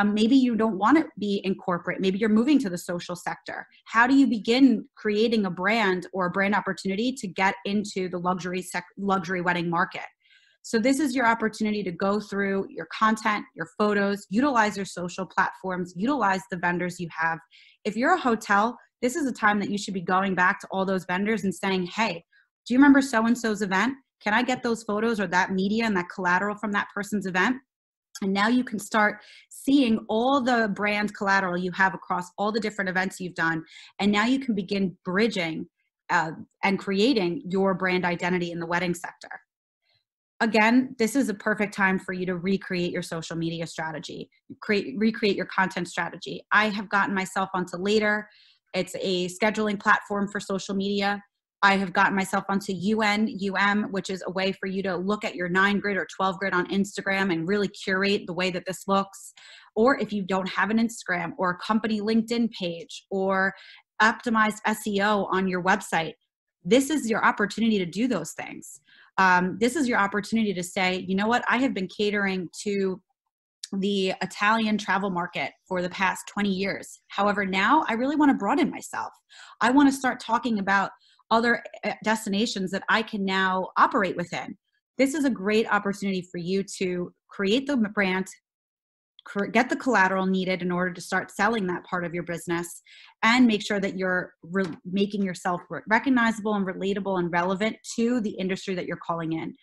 Speaker 2: Maybe you don't want to be in corporate. Maybe you're moving to the social sector. How do you begin creating a brand or a brand opportunity to get into the luxury wedding market? So this is your opportunity to go through your content, your photos, utilize your social platforms, utilize the vendors you have. If you're a hotel, this is a time that you should be going back to all those vendors and saying, hey, do you remember so-and-so's event? Can I get those photos or that media and that collateral from that person's event? And now you can start seeing all the brand collateral you have across all the different events you've done. And now you can begin bridging and creating your brand identity in the wedding sector. Again, this is a perfect time for you to recreate your social media strategy, recreate your content strategy. I have gotten myself onto Later. It's a scheduling platform for social media. I have gotten myself onto UM, which is a way for you to look at your 9 grid or 12 grid on Instagram and really curate the way that this looks. Or if you don't have an Instagram or a company LinkedIn page or optimized SEO on your website, this is your opportunity to do those things. This is your opportunity to say, you know what, I have been catering to the Italian travel market for the past 20 years. However, now I really want to broaden myself. I want to start talking about other destinations that I can now operate within. This is a great opportunity for you to create the brand, get the collateral needed in order to start selling that part of your business, and make sure that you're making yourself recognizable and relatable and relevant to the industry that you're calling in.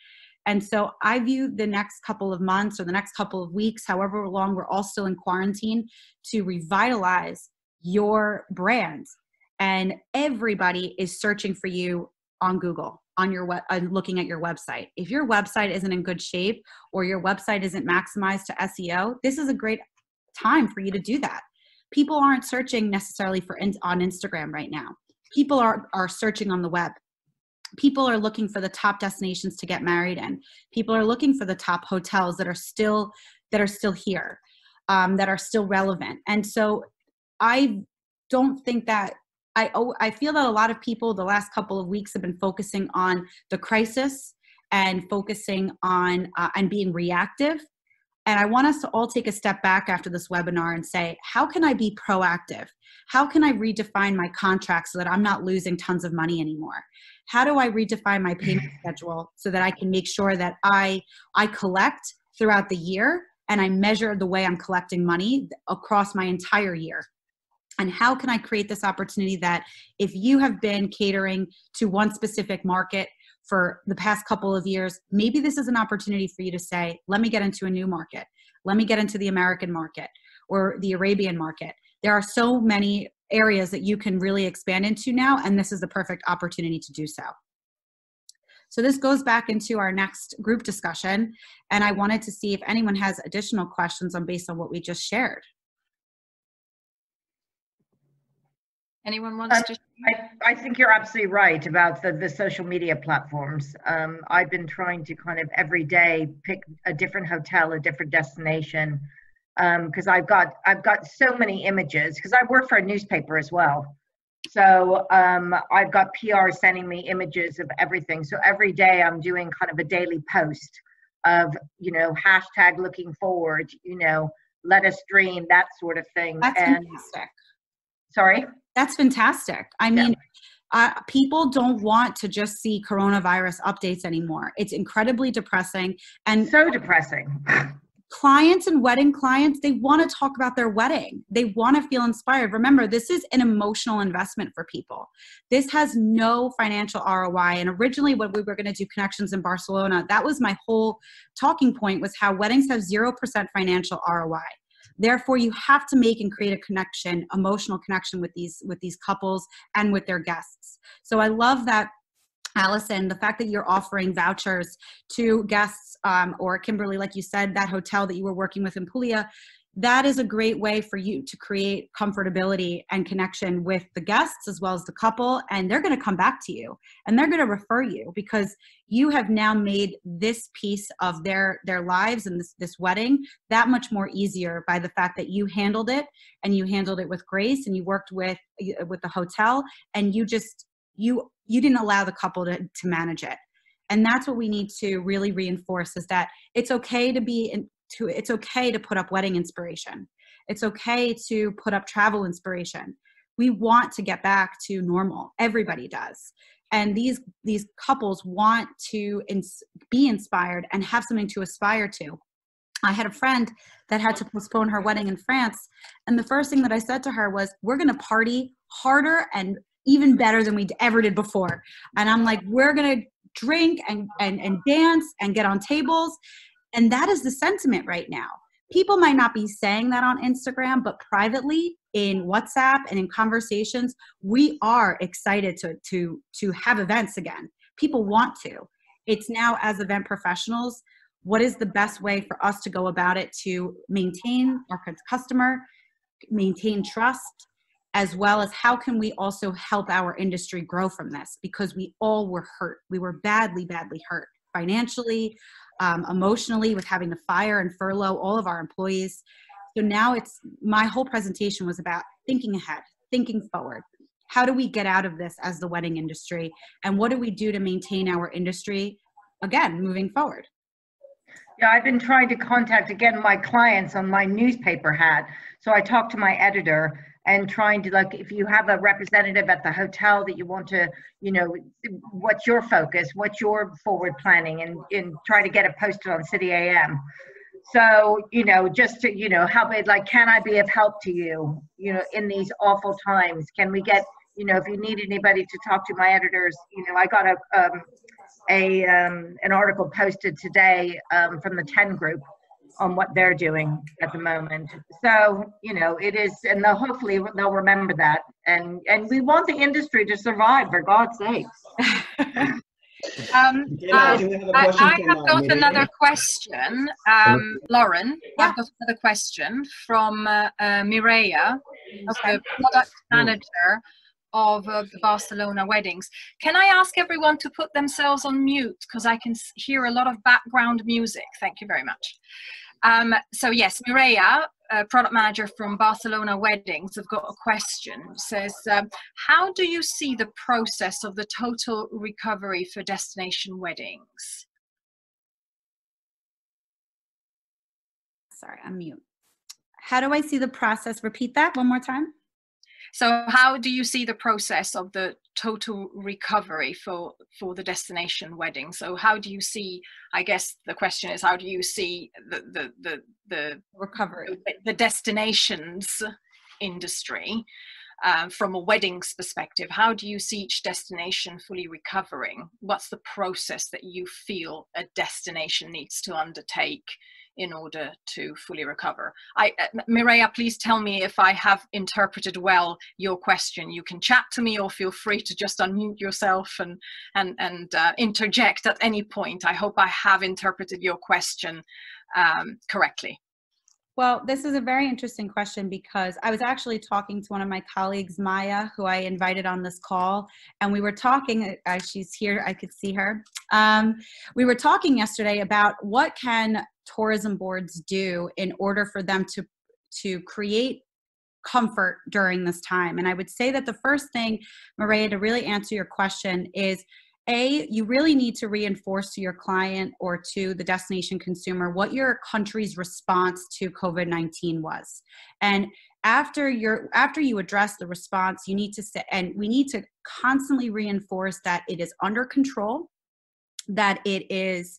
Speaker 2: And so I view the next couple of months or the next couple of weeks, however long we're all still in quarantine, to revitalize your brand. And everybody is searching for you on Google, on your looking at your website. If your website isn't in good shape or your website isn't maximized to SEO, this is a great time for you to do that. People aren't searching necessarily on Instagram right now. People are searching on the web. People are looking for the top destinations to get married in. People are looking for the top hotels that are still here, that are still relevant. And so I don't think that I feel that a lot of people the last couple of weeks have been focusing on the crisis and focusing on and being reactive. And I want us to all take a step back after this webinar and say, how can I be proactive? How can I redefine my contract so that I'm not losing tons of money anymore? How do I redefine my payment schedule so that I can make sure that I collect throughout the year and I measure the way I'm collecting money across my entire year? And how can I create this opportunity that if you have been catering to one specific market for the past couple of years, maybe this is an opportunity for you to say, let me get into a new market. Let me get into the American market or the Arabian market. There are so many areas that you can really expand into now, and this is the perfect opportunity to do so. So this goes back into our next group discussion, and I wanted to see if anyone has additional questions based on what we just shared.
Speaker 1: Anyone wants to?
Speaker 3: I think you're absolutely right about the social media platforms. I've been trying to kind of every day pick a different hotel, a different destination, because I've got so many images, because I work for a newspaper as well. So I've got PR sending me images of everything. So every day I'm doing kind of a daily post of, hashtag looking forward, let us dream, that sort of thing.
Speaker 2: That's fantastic.
Speaker 3: Sorry?
Speaker 2: That's fantastic. I mean, people don't want to just see coronavirus updates anymore. It's incredibly depressing. And
Speaker 3: so depressing.
Speaker 2: clients and wedding clients, they want to talk about their wedding. They want to feel inspired. Remember, this is an emotional investment for people. This has no financial ROI. And originally when we were going to do connections in Barcelona, that was my whole talking point, was how weddings have 0% financial ROI. Therefore, you have to make and create a connection, emotional connection with these couples and with their guests. So I love that, Allison, the fact that you're offering vouchers to guests, or Kimberly, like you said, that hotel that you were working with in Puglia, that is a great way for you to create comfortability and connection with the guests as well as the couple. And they're going to come back to you and they're going to refer you, because you have now made this piece of their lives and this wedding that much more easier by the fact that you handled it, and you handled it with grace, and you worked with the hotel, and you didn't allow the couple to manage it. And that's what we need to really reinforce, is that it's okay it's okay to put up wedding inspiration. It's okay to put up travel inspiration. We want to get back to normal. Everybody does. And these couples want to be inspired and have something to aspire to. I had a friend that had to postpone her wedding in France. And the first thing that I said to her was, we're going to party harder and even better than we ever did before. And I'm like, we're going to drink and dance and get on tables. And that is the sentiment right now. People might not be saying that on Instagram, but privately in WhatsApp and in conversations, we are excited to have events again. People want to. It's now, as event professionals, what is the best way for us to go about it to maintain our customer, maintain trust, as well as how can we also help our industry grow from this? Because we all were hurt. We were badly, badly hurt financially, emotionally, with having to fire and furlough all of our employees. So now my whole presentation was about thinking ahead, thinking forward. How do we get out of this as the wedding industry? And what do we do to maintain our industry, again, moving forward?
Speaker 3: Yeah, I've been trying to contact, again, my clients on my newspaper hat. So I talked to my editor and trying to, like, if you have a representative at the hotel that you want to, what's your focus, what's your forward planning, and try to get it posted on City AM. So, just to, how big, like, can I be of help to you, in these awful times? Can we get, if you need anybody to talk to, my editors, I got an article posted today from the 10 group on what they're doing at the moment. So, it is, and hopefully they'll remember that. And we want the industry to survive, for God's sake.
Speaker 1: I have got another question, Lauren.
Speaker 2: Yeah.
Speaker 1: I've got another question from Mireia, the product manager of the Barcelona weddings. Can I ask everyone to put themselves on mute, because I can hear a lot of background music? Thank you very much. So yes, Mireia, product manager from Barcelona Weddings, have got a question. It says, how do you see the process of the total recovery for destination weddings?
Speaker 2: Sorry, I'm mute. How do I see the process? Repeat that one more time.
Speaker 1: So how do you see the process of the total recovery for the destination wedding? So how do you see, I guess the question is, how do you see the
Speaker 2: recovery,
Speaker 1: the destinations industry from a weddings perspective? How do you see each destination fully recovering? What's the process that you feel a destination needs to undertake in order to fully recover? Mireia, please tell me if I have interpreted well your question. You can chat to me or feel free to just unmute yourself and interject at any point. I hope I have interpreted your question correctly.
Speaker 2: Well, this is a very interesting question, because I was actually talking to one of my colleagues, Maya, who I invited on this call, and we were talking, she's here, I could see her. We were talking yesterday about what can tourism boards do in order for them to create comfort during this time. And I would say that the first thing, Mireia, to really answer your question is, you really need to reinforce to your client or to the destination consumer what your country's response to COVID-19 was. And after you address the response, you need to and we need to constantly reinforce that it is under control, that it is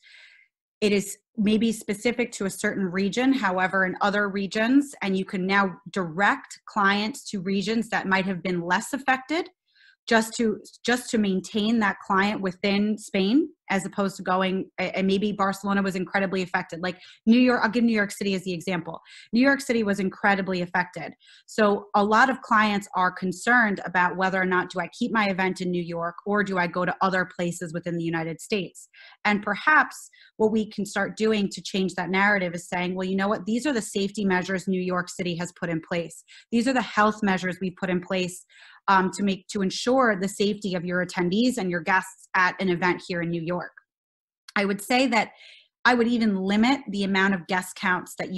Speaker 2: it is maybe specific to a certain region. However, in other regions, and you can now direct clients to regions that might have been less affected, just to maintain that client within Spain, as opposed to going, and maybe Barcelona was incredibly affected. Like New York, I'll give New York City as the example. New York City was incredibly affected. So a lot of clients are concerned about whether or not do I keep my event in New York or do I go to other places within the United States? And perhaps what we can start doing to change that narrative is saying, well, you know what? These are the safety measures New York City has put in place. These are the health measures we've put in place to ensure the safety of your attendees and your guests at an event here in New York. I would say that I would even limit the amount of guest counts that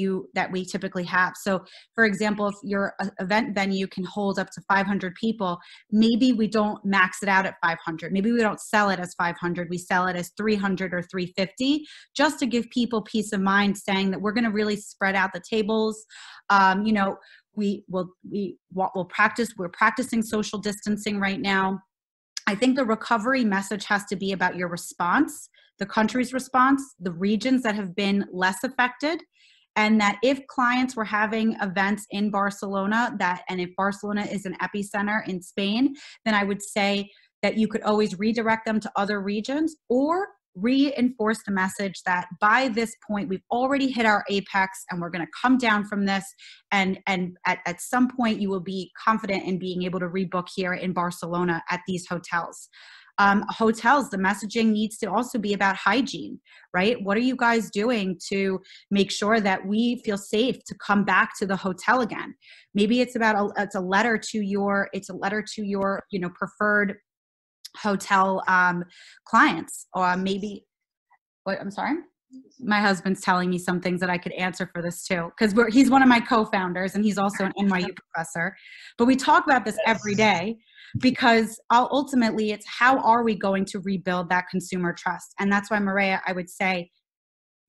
Speaker 2: we typically have. So for example, if your event venue can hold up to 500 people, maybe we don't max it out at 500. Maybe we don't sell it as 500. We sell it as 300 or 350, just to give people peace of mind, saying that we're going to really spread out the tables. We're practicing social distancing right now. I think the recovery message has to be about your response, the country's response, the regions that have been less affected, and that if clients were having events in Barcelona, and if Barcelona is an epicenter in Spain, then I would say that you could always redirect them to other regions, or reinforce the message that by this point we've already hit our apex and we're going to come down from this, and at some point you will be confident in being able to rebook here in Barcelona at these hotels. Hotels, the messaging needs to also be about hygiene, right? What are you guys doing to make sure that we feel safe to come back to the hotel again? Maybe it's a letter to your preferred hotel clients, or maybe I'm sorry, my husband's telling me some things that I could answer for this too, because he's one of my co-founders and he's also an NYU professor, but we talk about this every day, because ultimately it's how are we going to rebuild that consumer trust? And that's why, Maria, I would say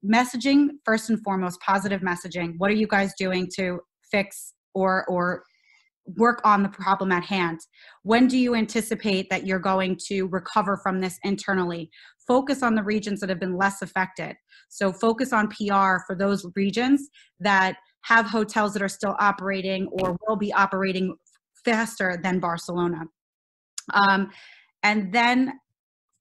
Speaker 2: messaging first and foremost, positive messaging. What are you guys doing to fix or work on the problem at hand? When do you anticipate that you're going to recover from this internally? Focus on the regions that have been less affected. So focus on PR for those regions that have hotels that are still operating or will be operating faster than Barcelona. And then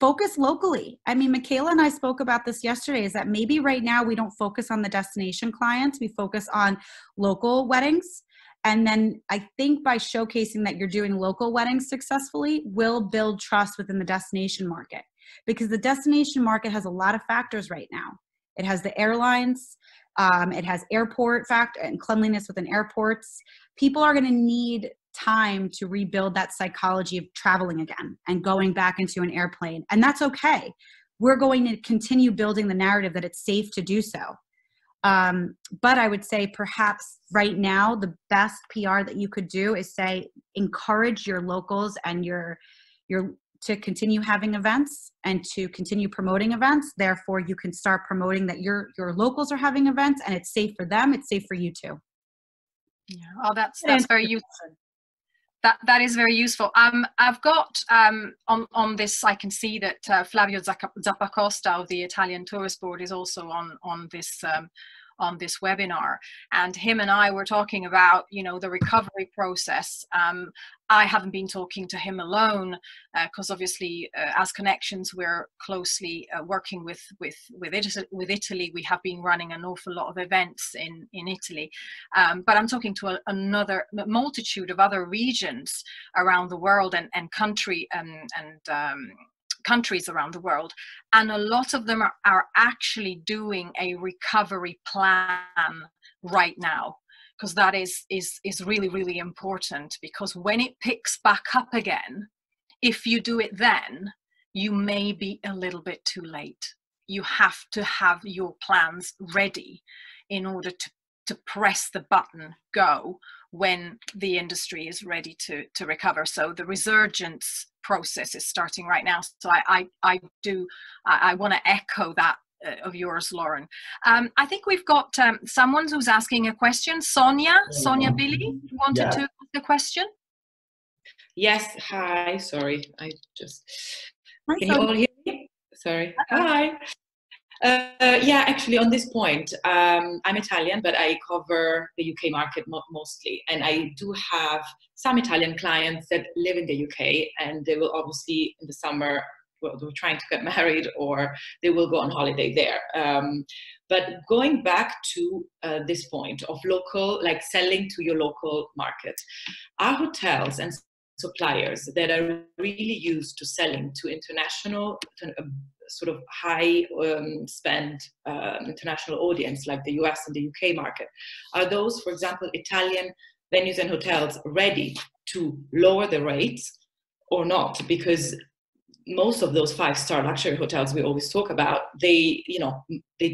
Speaker 2: focus locally. I mean, Michaela and I spoke about this yesterday, is that maybe right now we don't focus on the destination clients, we focus on local weddings. And then I think by showcasing that you're doing local weddings successfully will build trust within the destination market, because the destination market has a lot of factors right now. It has the airlines, it has airport factor and cleanliness within airports. People are going to need time to rebuild that psychology of traveling again and going back into an airplane. And that's okay. We're going to continue building the narrative that it's safe to do so. But I would say perhaps right now, the best PR that you could do is say, encourage your locals and to continue having events and to continue promoting events. Therefore, you can start promoting that your locals are having events and it's safe for them. It's safe for you too.
Speaker 1: Yeah. Oh, that's very useful. That is very useful. I've got on this, I can see that Flavio Zappacosta of the Italian Tourist Board is also on this webinar, and him and I were talking about, the recovery process. I haven't been talking to him alone, because obviously as Connections we're closely working with Italy. We have been running an awful lot of events in Italy, but I'm talking to another multitude of other regions around the world and countries around the world, and a lot of them are actually doing a recovery plan right now, because that is really, really important, because when it picks back up again, if you do it then, you may be a little bit too late. You have to have your plans ready in order to press the button go when the industry is ready to recover. So the resurgence process is starting right now. So I want to echo that of yours, Lauren. I think we've got someone who's asking a question. Sonia Billy wanted to ask a question.
Speaker 6: Yes, hi, sorry, can
Speaker 2: Hi,
Speaker 6: you all hear me? Sorry, hi. Yeah, actually, on this point, I'm Italian, but I cover the UK market mostly. And I do have some Italian clients that live in the UK, and they will obviously in the summer, well, they're trying to get married or they will go on holiday there. But going back to this point of local, like selling to your local market, our hotels and suppliers that are really used to selling to international, sort of high spend international audience like the US and the UK market, are those, for example, Italian venues and hotels ready to lower the rates or not? Because most of those 5-star luxury hotels we always talk about, they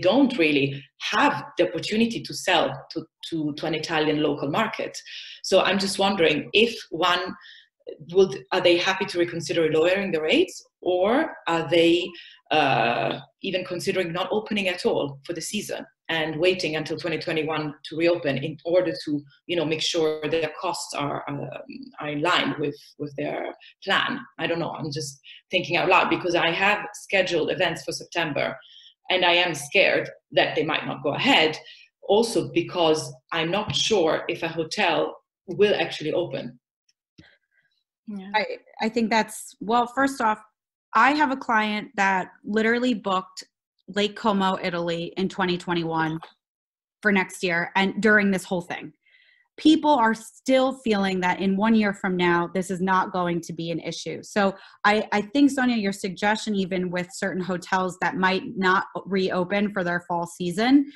Speaker 6: don't really have the opportunity to sell to an Italian local market. So I'm just wondering if are they happy to reconsider lowering the rates, or are they even considering not opening at all for the season and waiting until 2021 to reopen in order to, make sure their costs are in line with their plan? I don't know. I'm just thinking out loud because I have scheduled events for September, and I am scared that they might not go ahead. Also because I'm not sure if a hotel will actually open.
Speaker 2: Yeah. I think that's, well, first off, I have a client that literally booked Lake Como, Italy in 2021 for next year, and during this whole thing. People are still feeling that in 1 year from now, this is not going to be an issue. So I think, Sonia, your suggestion, even with certain hotels that might not reopen for their fall season,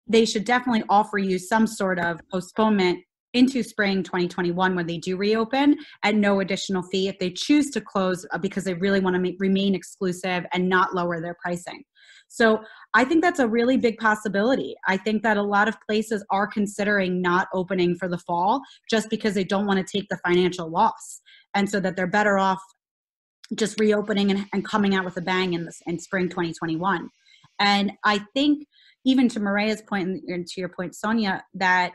Speaker 2: they should definitely offer you some sort of postponement into spring 2021 when they do reopen at no additional fee if they choose to close because they really want to remain exclusive and not lower their pricing. So I think that's a really big possibility. I think that a lot of places are considering not opening for the fall just because they don't want to take the financial loss. And so that they're better off just reopening and coming out with a bang in spring 2021. And I think even to Maria's point and to your point, Sonia, that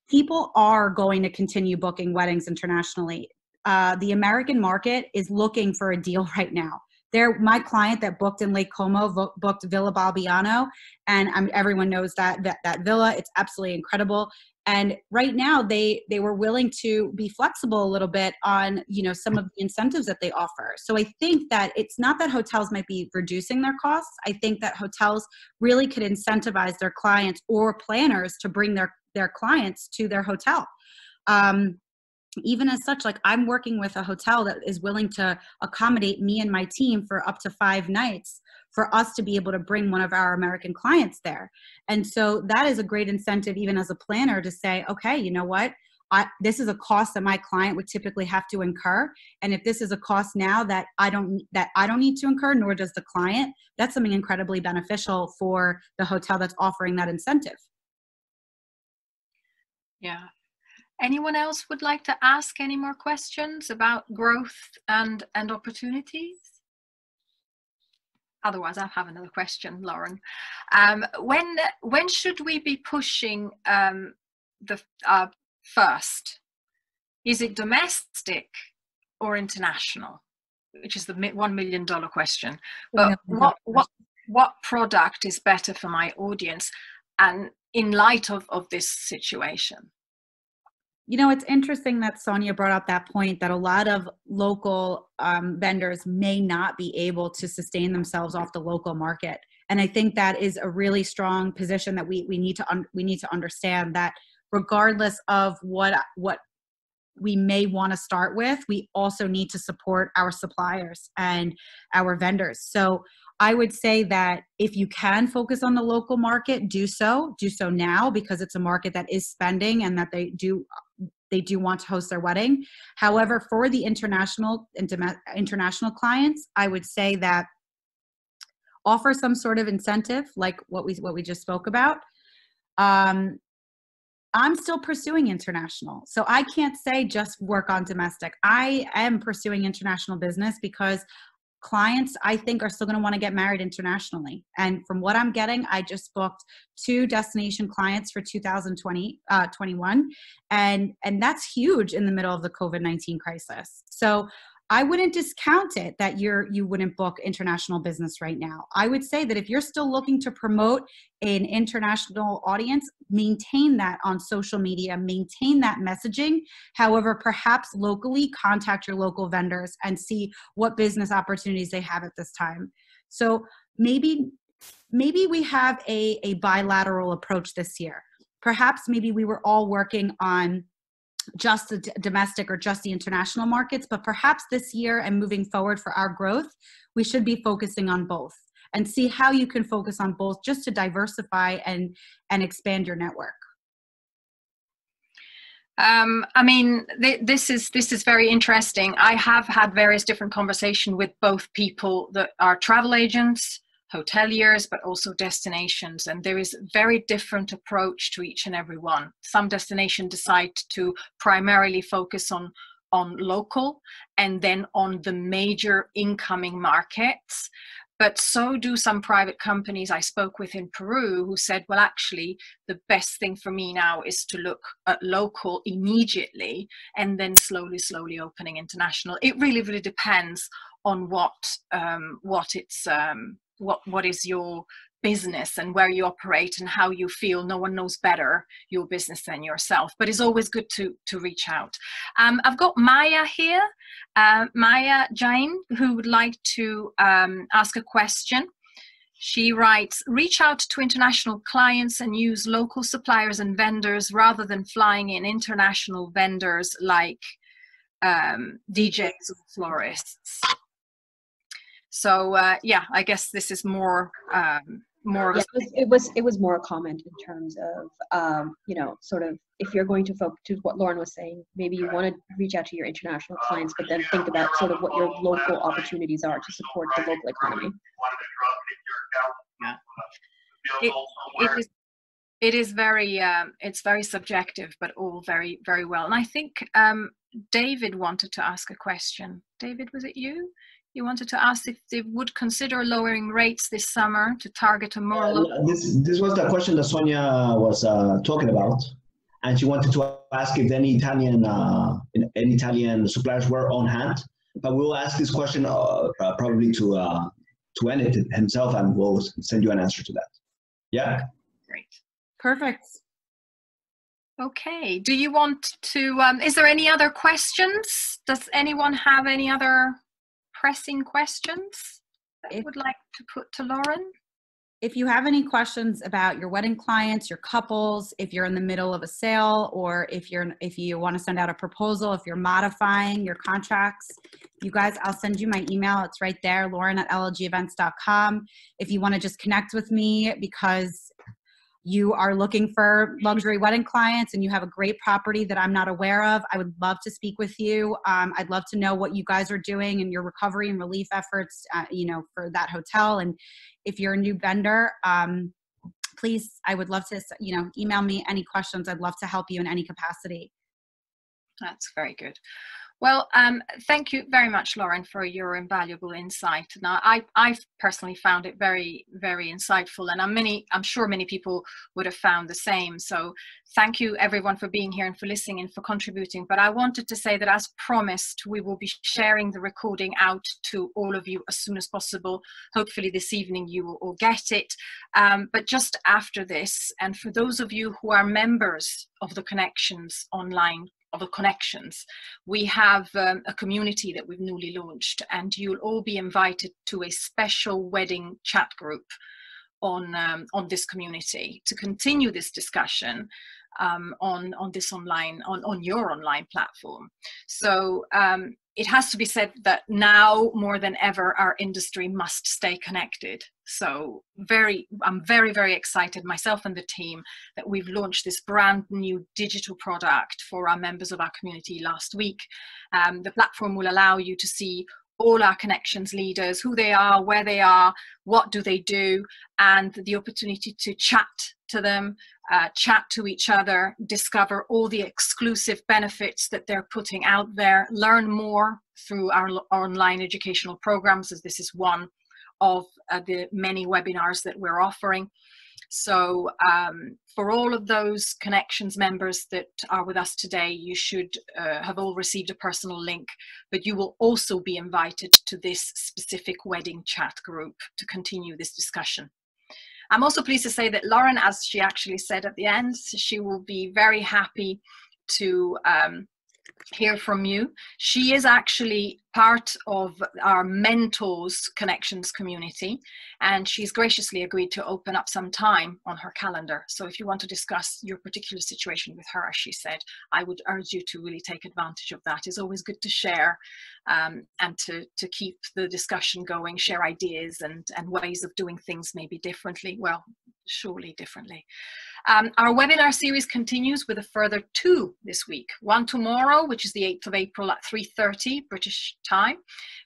Speaker 2: people are going to continue booking weddings internationally. The American market is looking for a deal right now. My client that booked in Lake Como booked Villa Balbiano, and everyone knows that villa. It's absolutely incredible. And right now, they were willing to be flexible a little bit on some of the incentives that they offer. So I think that it's not that hotels might be reducing their costs. I think that hotels really could incentivize their clients or planners to bring their clients to their hotel. Even as such, like I'm working with a hotel that is willing to accommodate me and my team for up to 5 nights for us to be able to bring one of our American clients there. And so that is a great incentive, even as a planner, to say, okay, you know what? This is a cost that my client would typically have to incur. And if this is a cost now that I don't need to incur, nor does the client, that's something incredibly beneficial for the hotel that's offering that incentive.
Speaker 1: Yeah. Anyone else would like to ask any more questions about growth and opportunities? Otherwise, I'll have another question, Lauren. When should we be pushing the first? Is it domestic or international? Which is the $1 million question. But what product is better for my audience, and in light of this situation?
Speaker 2: It's interesting that Sonia brought up that point that a lot of local vendors may not be able to sustain themselves off the local market. And I think that is a really strong position that we need to understand, that regardless of what we may want to start with, we also need to support our suppliers and our vendors. So I would say that if you can focus on the local market, do so now, because it's a market that is spending and that they do want to host their wedding. However, for the international clients, I would say that offer some sort of incentive, like what we just spoke about. I'm still pursuing international, so I can't say just work on domestic. I am pursuing international business because clients, I think, are still going to want to get married internationally. And from what I'm getting, I just booked 2 destination clients for 2021. And that's huge in the middle of the COVID-19 crisis. So I wouldn't discount it that you wouldn't book international business right now. I would say that if you're still looking to promote an international audience, maintain that on social media, maintain that messaging. However, perhaps locally contact your local vendors and see what business opportunities they have at this time. So maybe we have a bilateral approach this year. Perhaps maybe we were all working on just the domestic or just the international markets, but perhaps this year and moving forward for our growth, we should be focusing on both and see how you can focus on both just to diversify and expand your network.
Speaker 1: I mean, this is very interesting. I have had various different conversations with both people that are travel agents, hoteliers, but also destinations, and there is a very different approach to each and every one. Some destinations decide to primarily focus on local and then on the major incoming markets, but so do some private companies I spoke with in Peru who said, well, actually the best thing for me now is to look at local immediately and then slowly opening international. It really depends on what is your business and where you operate and how you feel. No one knows better your business than yourself, but it's always good to reach out. I've got Maya here, Maya Jain, who would like to ask a question. She writes, reach out to international clients and use local suppliers and vendors rather than flying in international vendors like DJs or florists. So yeah, I guess this is more
Speaker 7: Yeah, it was more a comment in terms of you know, sort of if you're going to focus to what Lauren was saying, maybe you want to reach out to your international clients, but then think about sort of what your local opportunities are to support the local economy.
Speaker 1: Yeah. It is very it's very subjective, but all very well. And I think David wanted to ask a question. David, was it you? You wanted to ask if they would consider lowering rates this summer to target a more local...
Speaker 4: This was the question that Sonia was talking about, and she wanted to ask if any Italian suppliers were on hand. But we'll ask this question probably to Enid himself, and we'll send you an answer to that. Yeah.
Speaker 1: Great.
Speaker 2: Perfect.
Speaker 1: Okay. Do you want to? Is there any other questions? Does anyone have any other pressing questions that you would like to put to Lauren?
Speaker 2: If you have any questions about your wedding clients, your couples, if you're in the middle of a sale, or if you want to send out a proposal, if you're modifying your contracts, you guys, I'll send you my email. It's right there, lauren@logevents.com. If you want to just connect with me because you are looking for luxury wedding clients and you have a great property that I'm not aware of, I would love to speak with you. I'd love to know what you guys are doing in your recovery and relief efforts, you know, for that hotel. And if you're a new vendor, please, I would love to, you know, email me any questions. I'd love to help you in any capacity.
Speaker 1: That's very good. Well, thank you very much, Lauren, for your invaluable insight. Now, I've personally found it very, very insightful, and I'm sure many people would have found the same. So thank you, everyone, for being here and for listening and for contributing. But I wanted to say that, as promised, we will be sharing the recording out to all of you as soon as possible. Hopefully this evening you will all get it. But just after this, and for those of you who are members of the Connections online, of the Connections, we have a community that we've newly launched, and you'll all be invited to a special wedding chat group on this community to continue this discussion on this online, on your online platform. So it has to be said that now more than ever our industry must stay connected. So I'm very, very excited, myself and the team, that we've launched this brand new digital product for our members of our community last week. The platform will allow you to see all our Connections leaders, who they are, where they are, what do they do, and the opportunity to chat to them, chat to each other, discover all the exclusive benefits that they're putting out there, learn more through our online educational programs, as this is one of the many webinars that we're offering. So for all of those Connections members that are with us today, you should have all received a personal link, but you will also be invited to this specific wedding chat group to continue this discussion. I'm also pleased to say that Lauren, as she actually said at the end, she will be very happy to hear from you. She is actually part of our Mentors Connections community, and she's graciously agreed to open up some time on her calendar. So if you want to discuss your particular situation with her, as she said, I would urge you to really take advantage of that. It's always good to share and to keep the discussion going, share ideas and ways of doing things maybe differently. Well, surely differently. Our webinar series continues with a further 2 this week. One tomorrow, which is the 8th of April at 3:30 British time,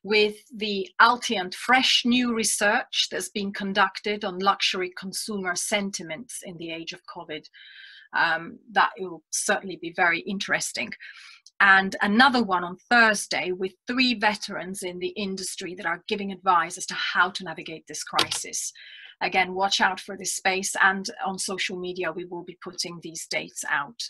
Speaker 1: with the Altiant fresh new research that's been conducted on luxury consumer sentiments in the age of COVID. That will certainly be very interesting. And another one on Thursday with 3 veterans in the industry that are giving advice as to how to navigate this crisis. Again, watch out for this space, and on social media we will be putting these dates out.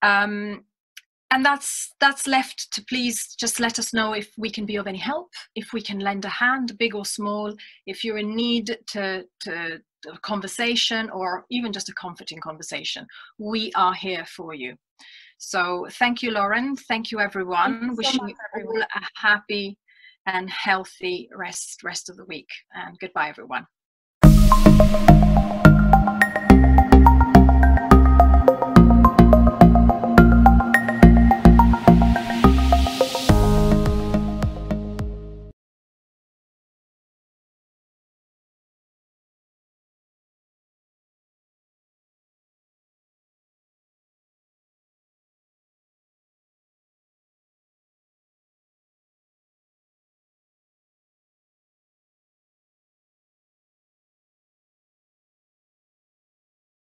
Speaker 1: And that's left to please just let us know if we can be of any help, if we can lend a hand, big or small, if you're in need to a conversation or even just a comforting conversation. We are here for you. So thank you, Lauren. Thank you, everyone. Wishing you all a happy and healthy rest of the week. And goodbye, everyone.